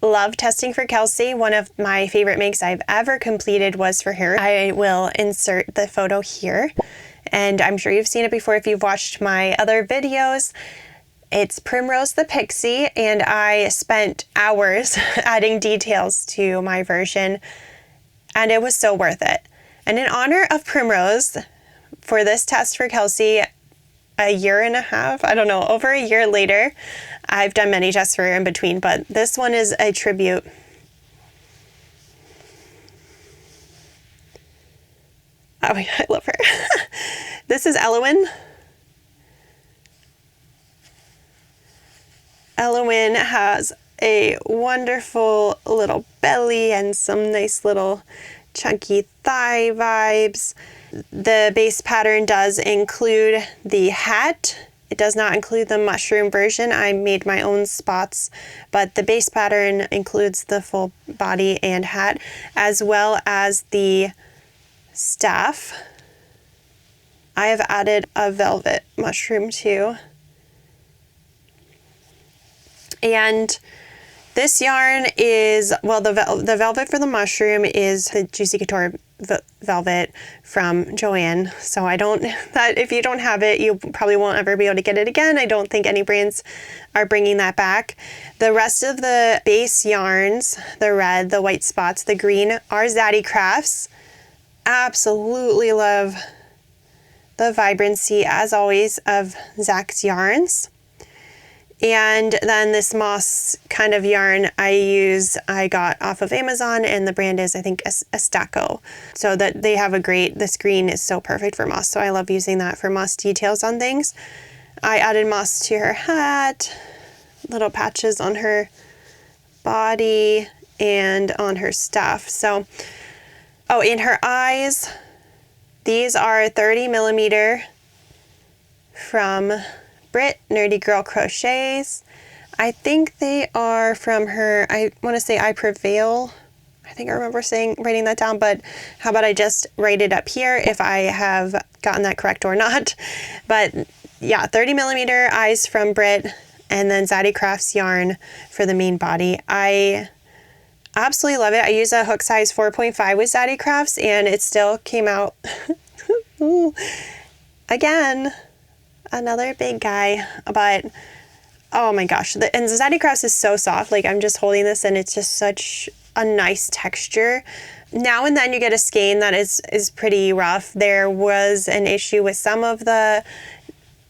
love testing for Kelsey. One of my favorite makes I've ever completed was for her. I will insert the photo here, and I'm sure you've seen it before if you've watched my other videos. It's Primrose the Pixie, and I spent hours adding details to my version, and it was so worth it. And in honor of Primrose, for this test for Kelsey, a year and a half, I don't know, over a year later, I've done many tests for her in between, but this one is a tribute. Oh my God, I love her. This is Elowen. Elowen has a wonderful little belly and some nice little chunky thigh vibes. The base pattern does include the hat. It does not include the mushroom version. I made my own spots, but the base pattern includes the full body and hat, as well as the staff. I have added a velvet mushroom too. And this yarn is, well, the velvet for the mushroom is the Juicy Couture velvet from Joann. So if you don't have it, you probably won't ever be able to get it again. I don't think any brands are bringing that back. The rest of the base yarns, the red, the white spots, the green, are Zaddy Crafts. Absolutely love the vibrancy, as always, of Zach's yarns. And then this moss kind of yarn I got off of Amazon, and the brand is, I think, Estaco. So that they have this green is so perfect for moss. So I love using that for moss details on things. I added moss to her hat, little patches on her body and on her stuff. So, oh, in her eyes, these are 30 millimeter from Brit Nerdy Girl Crochets. I think they are from her, I want to say I Prevail. I think I remember writing that down, but how about I just write it up here if I have gotten that correct or not. But yeah, 30 millimeter eyes from Brit, and then Zaddy Crafts yarn for the main body. I absolutely love it. I use a hook size 4.5 with Zaddy Crafts, and it still came out. Again, another big guy, but oh my gosh. And Zaddy Crafts is so soft. Like, I'm just holding this and it's just such a nice texture. Now and then you get a skein that is pretty rough. There was an issue with some of the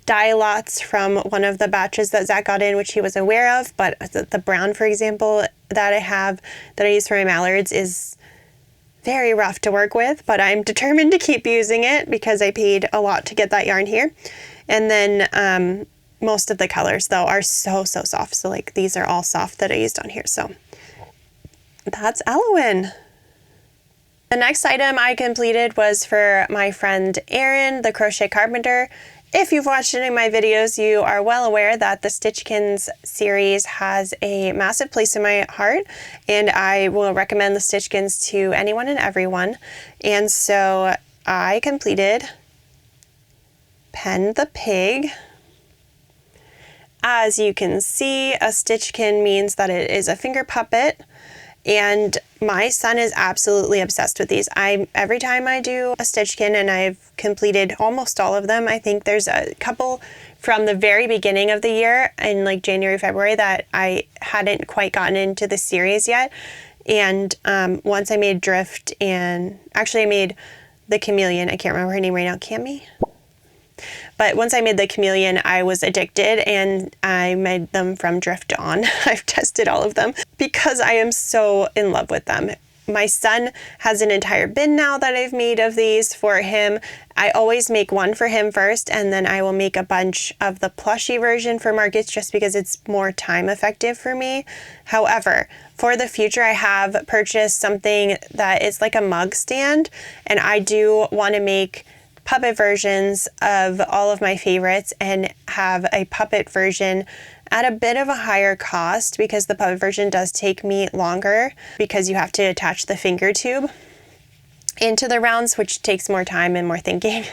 dye lots from one of the batches that Zach got in, which he was aware of, but the brown, for example, that I use for my mallards is very rough to work with, but I'm determined to keep using it because I paid a lot to get that yarn here. And then most of the colors, though, are so soft. So, like, these are all soft that I used on here. So that's Elowen. The next item I completed was for my friend Erin, the Crochet Carpenter. If you've watched any of my videos, you are well aware that the Stitchkins series has a massive place in my heart, and I will recommend the Stitchkins to anyone and everyone. And so I completed Pen the Pig. As you can see, a stitchkin means that it is a finger puppet, and my son is absolutely obsessed with these. Every time I do a stitchkin, and I've completed almost all of them, I think there's a couple from the very beginning of the year in like January, February that I hadn't quite gotten into the series yet. And once I made Drift, and actually I made the Chameleon, I can't remember her name right now, Cami? But once I made the Chameleon, I was addicted, and I made them from Drift on. I've tested all of them because I am so in love with them. My son has an entire bin now that I've made of these for him. I always make one for him first, and then I will make a bunch of the plushie version for markets just because it's more time effective for me. However, for the future, I have purchased something that is like a mug stand, and I do want to make puppet versions of all of my favorites and have a puppet version at a bit of a higher cost, because the puppet version does take me longer because you have to attach the finger tube into the rounds, which takes more time and more thinking.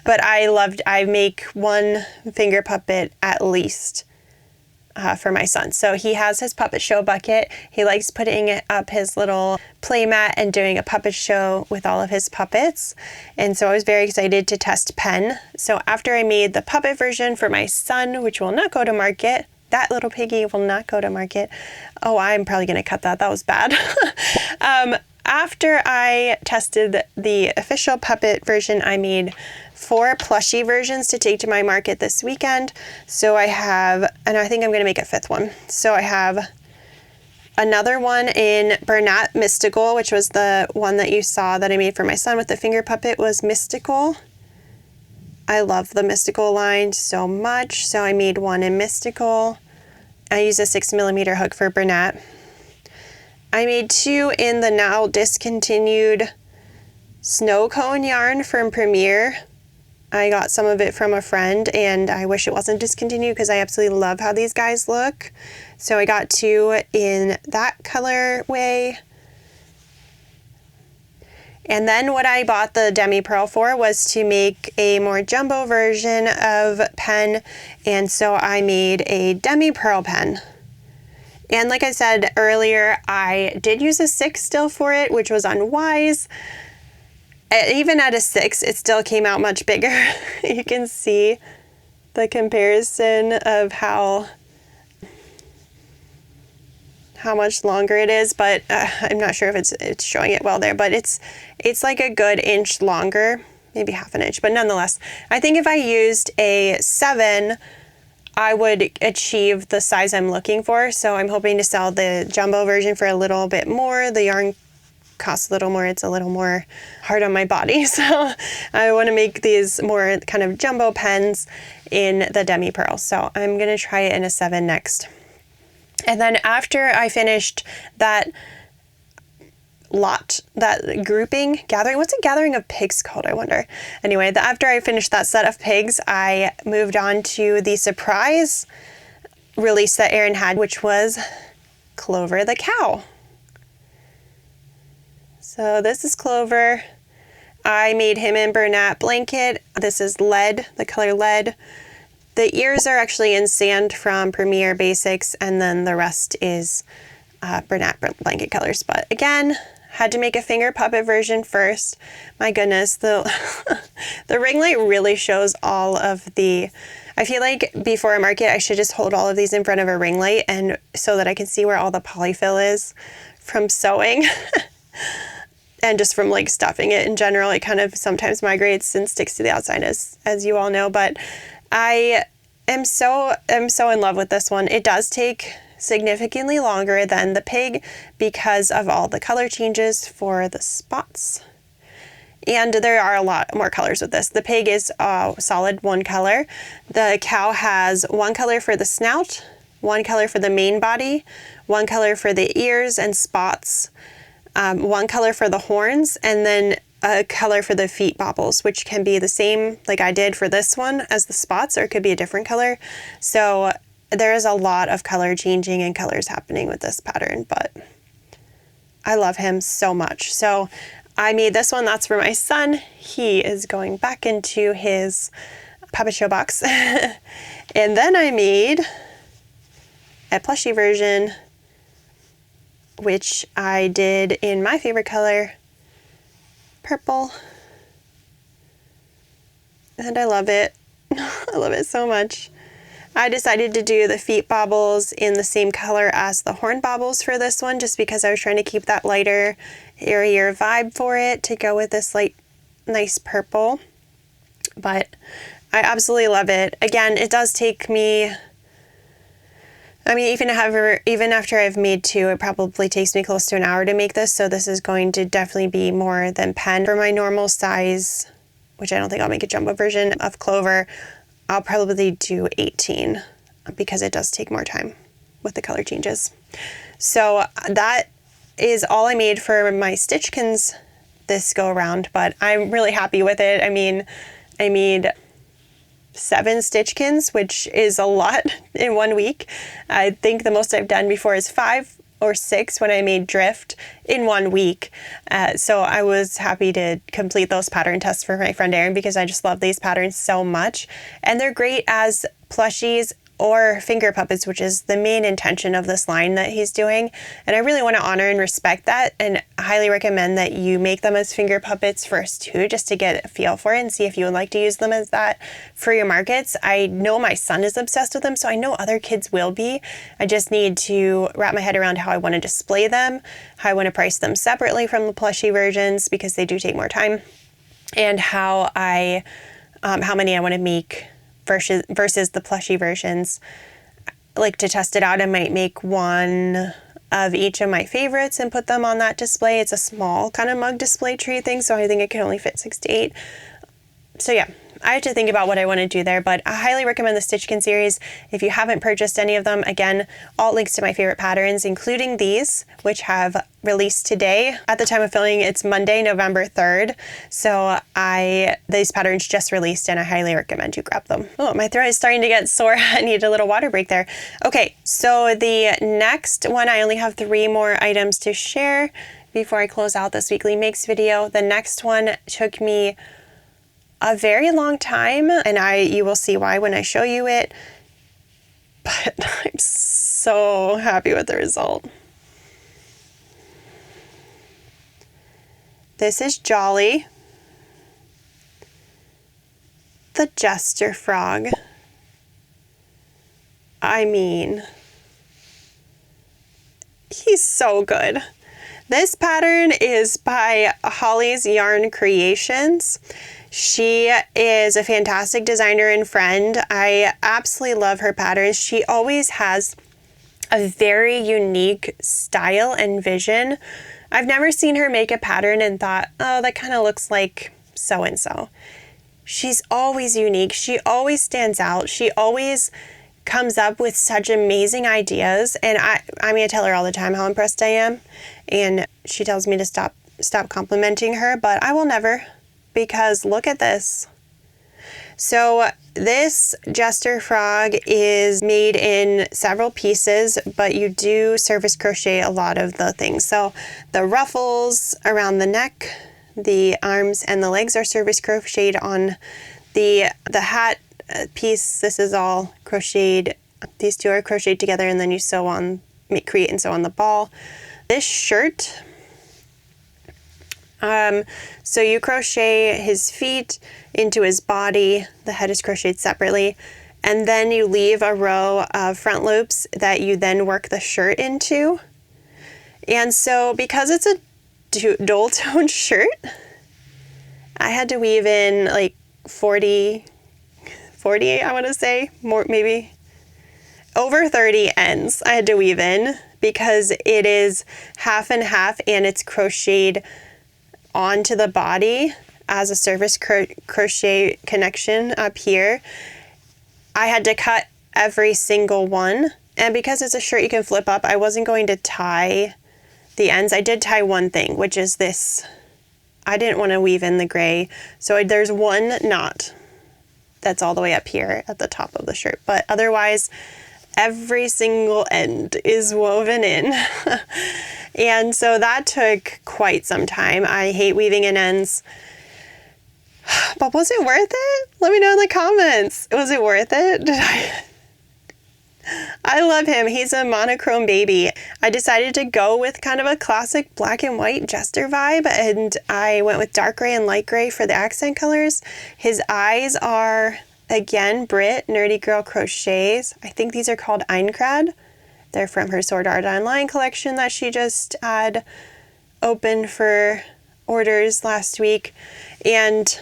But I make one finger puppet at least for my son. So he has his puppet show bucket. He likes putting up his little play mat and doing a puppet show with all of his puppets. And so I was very excited to test Pen. So after I made the puppet version for my son, which will not go to market, that little piggy will not go to market. Oh, I'm probably going to cut that. That was bad. After I tested the official puppet version, I made 4 plushie versions to take to my market this weekend. So I have, and I think I'm going to make a 5th one. So I have another one in Bernat Mystical, which was the one that you saw that I made for my son with the finger puppet, was Mystical. I love the Mystical line so much. So I made one in Mystical. I used a 6mm hook for Bernat. I made 2 in the now discontinued snow cone yarn from Premier. I got some of it from a friend, and I wish it wasn't discontinued because I absolutely love how these guys look. So I got 2 in that colorway. And then what I bought the demi pearl for was to make a more jumbo version of Pen, and so I made a demi pearl pen. And like I said earlier, I did use a 6 still for it, which was unwise. Even at a 6, it still came out much bigger. You can see the comparison of how much longer it is, but I'm not sure if it's showing it well there, but it's like a good inch longer, maybe half an inch, but nonetheless, I think if I used a 7, I would achieve the size I'm looking for. So I'm hoping to sell the jumbo version for a little bit more. The yarn costs a little more. It's a little more hard on my body. So I want to make these more kind of jumbo pens in the demi pearl. So I'm going to try it in a 7 next. And then after I finished that gathering, what's a gathering of pigs called, I wonder? Anyway, after I finished that set of pigs, I moved on to the surprise release that Erin had, which was Clover the cow. So this is Clover. I made him in Bernat Blanket. This is Lead, the color Lead. The ears are actually in Sand from Premier Basics, and then the rest is Bernat Blanket colors. But again, had to make a finger puppet version first. My goodness, the ring light really shows all of the... I feel like before a market, I should just hold all of these in front of a ring light, and so that I can see where all the polyfill is from sewing. And just from like stuffing it in general. It kind of sometimes migrates and sticks to the outside, as you all know. But I am so in love with this one. It does take significantly longer than the pig because of all the color changes for the spots. And there are a lot more colors with this. The pig is solid 1 color. The cow has 1 color for the snout, 1 color for the main body, 1 color for the ears and spots, 1 color for the horns, and then a color for the feet bobbles, which can be the same like I did for this one as the spots, or it could be a different color. So there is a lot of color changing and colors happening with this pattern, but I love him so much. So I made this one. That's for my son. He is going back into his puppet show box. And then I made a plushie version, which I did in my favorite color, purple. And I love it. I love it so much. I decided to do the feet bobbles in the same color as the horn bobbles for this one, just because I was trying to keep that lighter, airier vibe for it to go with this light, nice purple. But I absolutely love it. Again, it does take me, I mean, even after I've made two, it probably takes me close to an hour to make this. So this is going to definitely be more than pen. For my normal size, which I don't think I'll make a jumbo version of Clover, I'll probably do 18 because it does take more time with the color changes. So that is all I made for my Stitchkins this go around, but I'm really happy with it. I mean, I made 7 Stitchkins, which is a lot in 1 week. I think the most I've done before is 5 or 6 when I made Drift in 1 week. So I was happy to complete those pattern tests for my friend Erin because I just love these patterns so much. And they're great as plushies or finger puppets, which is the main intention of this line that he's doing. And I really want to honor and respect that, and highly recommend that you make them as finger puppets first too, just to get a feel for it and see if you would like to use them as that for your markets. I know my son is obsessed with them, so I know other kids will be. I just need to wrap my head around how I want to display them, how I want to price them separately from the plushie versions because they do take more time, and how many I want to make versus the plushie versions. Like, to test it out, I might make one of each of my favorites and put them on that display. It's a small kind of mug display tree thing, so I think it can only fit 6 to 8. So yeah, I have to think about what I want to do there, but I highly recommend the Stitchkin series. If you haven't purchased any of them, again, all links to my favorite patterns, including these, which have released today. At the time of filming, it's Monday, November 3rd. So these patterns just released and I highly recommend you grab them. Oh, my throat is starting to get sore. I need a little water break there. Okay, so the next one, I only have 3 more items to share before I close out this weekly makes video. The next one took me a very long time, and you will see why when I show you it, but I'm so happy with the result. This is Jolly, the Jester Frog. I mean, he's so good. This pattern is by Holly's Yarn Creations. She is a fantastic designer and friend. I absolutely love her patterns. She always has a very unique style and vision. I've never seen her make a pattern and thought, oh, that kind of looks like so-and-so. She's always unique. She always stands out. She always comes up with such amazing ideas. And I mean, I tell her all the time how impressed I am. And she tells me to stop complimenting her, but I will never. Because look at this. So this Jester Frog is made in several pieces, but you do surface crochet a lot of the things. So the ruffles around the neck, the arms and the legs are surface crocheted on the hat piece. This is all crocheted. These two are crocheted together, and then you create and sew on the ball. This shirt, so you crochet his feet into his body. The head is crocheted separately, and then you leave a row of front loops that you then work the shirt into. And so because it's a dual tone shirt, I had to weave in like 48, I want to say, more, maybe over 30 ends I had to weave in because it is half and half, and it's crocheted onto the body as a surface crochet connection up here. I had to cut every single one, and because it's a shirt you can flip up, I wasn't going to tie the ends. I did tie one thing, which is this. I didn't want to weave in the gray, so there's one knot that's all the way up here at the top of the shirt, but otherwise every single end is woven in. And so that took quite some time. I hate weaving in ends. But was it worth it? Let me know in the comments. Was it worth it? I love him. He's a monochrome baby. I decided to go with kind of a classic black and white jester vibe, and I went with dark gray and light gray for the accent colors. His eyes are, again, Brit Nerdy Girl Crochets. I think these are called Einkrad. They're from her Sword Art Online collection that she just had open for orders last week. And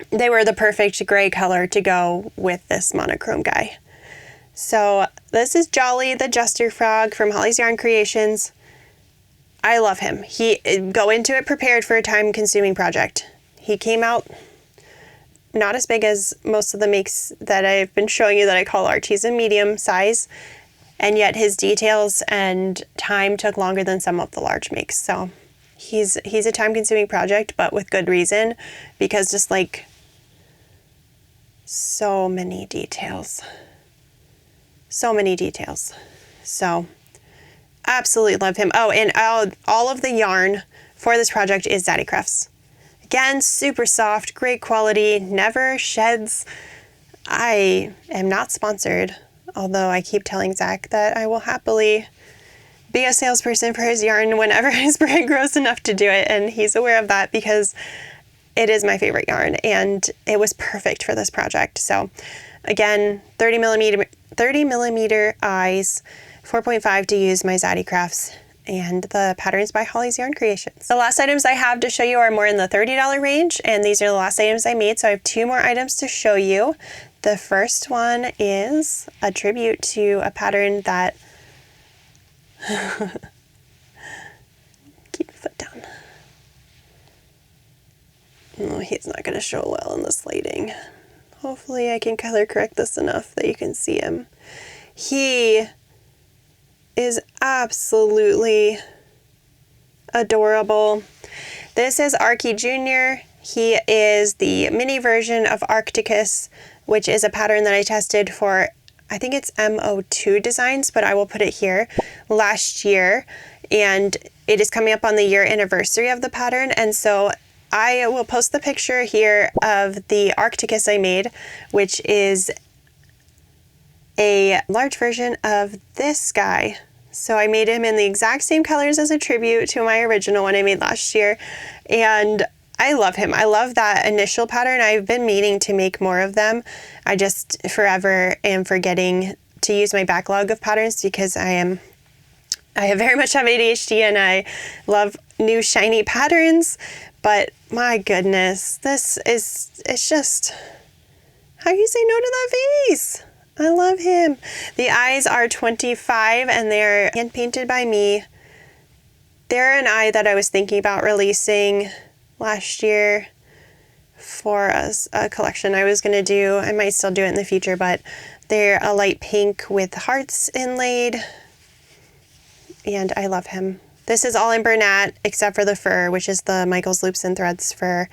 they were the perfect gray color to go with this monochrome guy. So this is Jolly the Jester Frog from Holly's Yarn Creations. I love him. Go into it prepared for a time-consuming project. He came out not as big as most of the makes that I've been showing you that I call large. He's a medium size, and yet his details and time took longer than some of the large makes. So he's a time-consuming project, but with good reason, because just like so many details. So many details. So absolutely love him. Oh, and all of the yarn for this project is Zaddy Crafts. Again, super soft, great quality, never sheds. I am not sponsored, although I keep telling Zach that I will happily be a salesperson for his yarn whenever his brand grows enough to do it, and he's aware of that because it is my favorite yarn and it was perfect for this project. So again, 30 millimeter eyes, 4.5 to use my Zaddy Crafts, and the pattern's by Holly's Yarn Creations. The last items I have to show you are more in the $30 range, and these are the last items I made, so I have 2 more items to show you. The first one is a tribute to a pattern that keep your foot down. Oh, he's not going to show well in this lighting. Hopefully I can color correct this enough that you can see him. He is absolutely adorable. This is Arky Jr. He is the mini version of Arcticus, which is a pattern that I tested for, I think it's MO2 Designs, but I will put it here, last year. And it is coming up on the year anniversary of the pattern. And so I will post the picture here of the Arcticus I made, which is a large version of this guy. So I made him in the exact same colors as a tribute to my original one I made last year. And I love him. I love that initial pattern. I've been meaning to make more of them. I just forever am forgetting to use my backlog of patterns because I very much have ADHD and I love new shiny patterns. But my goodness, it's just, how do you say no to that face? I love him. The eyes are 25 and they're hand painted by me. They're an eye that I was thinking about releasing last year for a collection I was going to do. I might still do it in the future, but they're a light pink with hearts inlaid. And I love him. This is all in Bernat except for the fur, which is the Michaels Loops and Threads fur.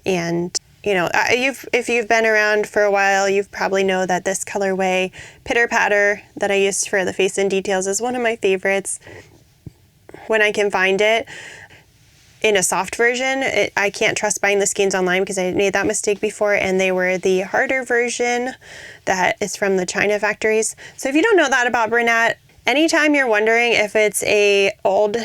And you know, if you've been around for a while, you probably know that this colorway, Pitter Patter, that I used for the face and details is one of my favorites. When I can find it in a soft version, I can't trust buying the skeins online because I made that mistake before, and they were the harder version that is from the China factories. So if you don't know that about Bernat, anytime you're wondering if it's a old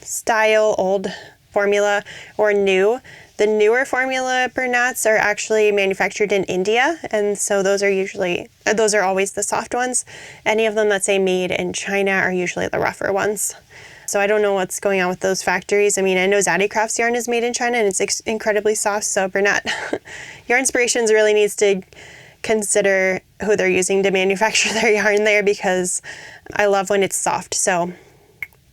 style, old formula or new, the newer formula Bernats are actually manufactured in India, and so those are always the soft ones. Any of them that say made in China are usually the rougher ones. So I don't know what's going on with those factories. I mean, I know Zaddy Crafts yarn is made in China and it's incredibly soft, so Bernat Yarn Inspirations really needs to consider who they're using to manufacture their yarn there, because I love when it's soft. So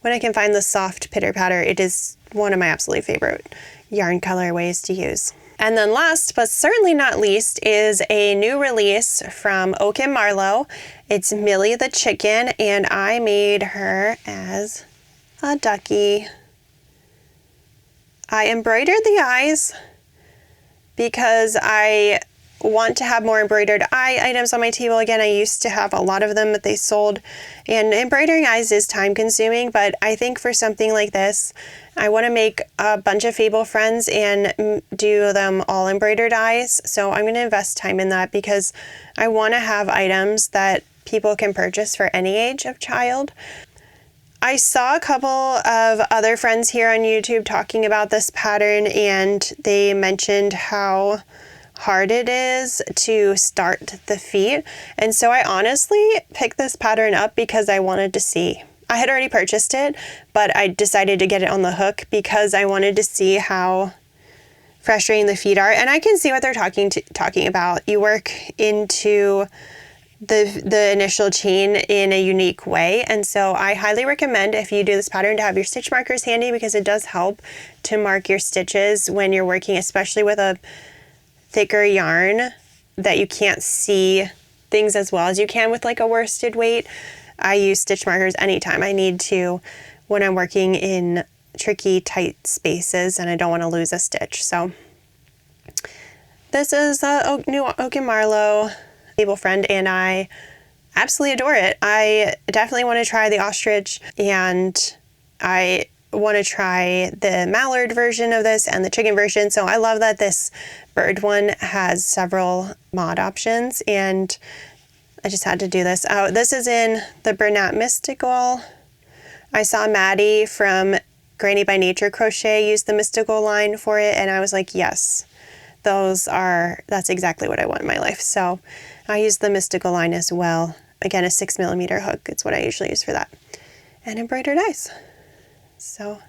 when I can find the soft Pitter Patter, it is one of my absolute favorite yarn colorways to use. And then last but certainly not least is a new release from Oaken Marlowe. It's Millie the Chicken, and I made her as a ducky. I embroidered the eyes because I want to have more embroidered eye items on my table again. I used to have a lot of them that they sold, and embroidering eyes is time consuming, but I think for something like this, I want to make a bunch of Fable Friends and do them all embroidered eyes. So I'm going to invest time in that because I want to have items that people can purchase for any age of child. I saw a couple of other friends here on YouTube talking about this pattern, and they mentioned how hard it is to start the feet. And so I honestly picked this pattern up because I wanted to see. I had already purchased it, but I decided to get it on the hook because I wanted to see how frustrating the feet are. And I can see what they're talking about. You work into the initial chain in a unique way, and so I highly recommend, if you do this pattern, to have your stitch markers handy because it does help to mark your stitches when you're working, especially with a thicker yarn that you can't see things as well as you can with like a worsted weight. I use stitch markers anytime I need to when I'm working in tricky, tight spaces and I don't want to lose a stitch. So this is a new Oak and Marlow Fable Friend, and I absolutely adore it. I definitely want to try the ostrich, and I want to try the mallard version of this and the chicken version. So I love that this bird one has several mod options, and I just had to do this. Oh, this is in the Bernat Mystical. I saw Maddie from Granny by Nature Crochet use the Mystical line for it, and I was like, yes, that's exactly what I want in my life. So I use the Mystical line as well. Again, a 6mm hook. It's what I usually use for that. And embroidered eyes. So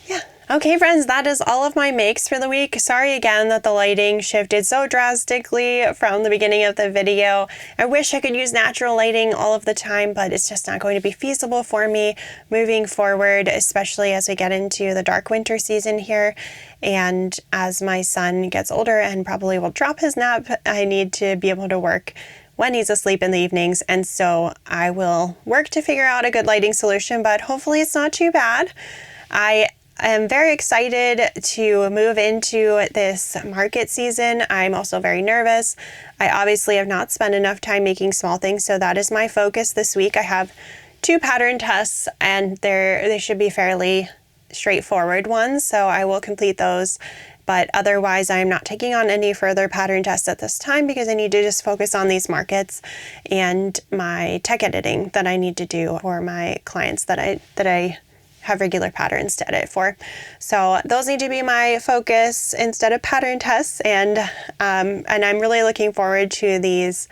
yeah. Okay, friends, that is all of my makes for the week. Sorry again that the lighting shifted so drastically from the beginning of the video. I wish I could use natural lighting all of the time, but it's just not going to be feasible for me moving forward, especially as we get into the dark winter season here. And as my son gets older and probably will drop his nap, I need to be able to work when he's asleep in the evenings. And so I will work to figure out a good lighting solution, but hopefully it's not too bad. I am very excited to move into this market season. I'm also very nervous. I obviously have not spent enough time making small things, so that is my focus this week. I have 2 pattern tests, and they should be fairly straightforward ones, so I will complete those. But otherwise, I'm not taking on any further pattern tests at this time because I need to just focus on these markets and my tech editing that I need to do for my clients that I have regular patterns to edit for. So those need to be my focus instead of pattern tests, and I'm really looking forward to these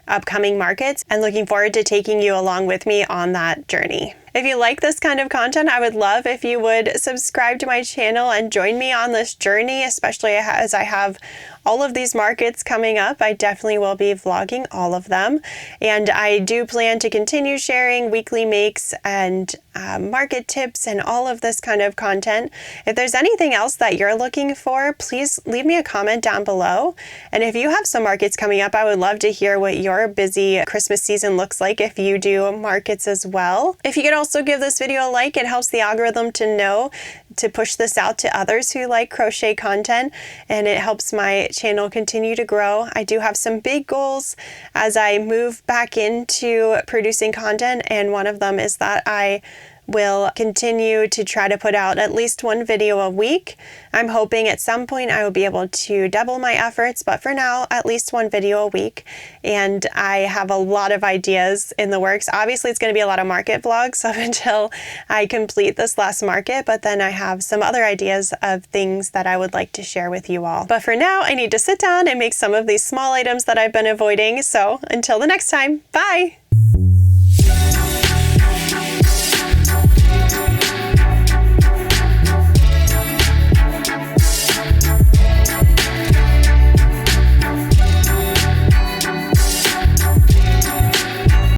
upcoming markets and looking forward to taking you along with me on that journey. If you like this kind of content, I would love if you would subscribe to my channel and join me on this journey, especially as I have all of these markets coming up. I definitely will be vlogging all of them, and I do plan to continue sharing weekly makes and market tips and all of this kind of content. If there's anything else that you're looking for, please leave me a comment down below. And if you have some markets coming up, I would love to hear what your busy Christmas season looks like if you do markets as well. If you could also give this video a like, it helps the algorithm to know to push this out to others who like crochet content, and it helps my channel continue to grow. I do have some big goals as I move back into producing content, and one of them is that I will continue to try to put out at least 1 video a week. I'm hoping at some point I will be able to double my efforts, but for now, at least 1 video a week. And I have a lot of ideas in the works. Obviously, it's going to be a lot of market vlogs up until I complete this last market, but then I have some other ideas of things that I would like to share with you all. But for now, I need to sit down and make some of these small items that I've been avoiding. So until the next time, bye!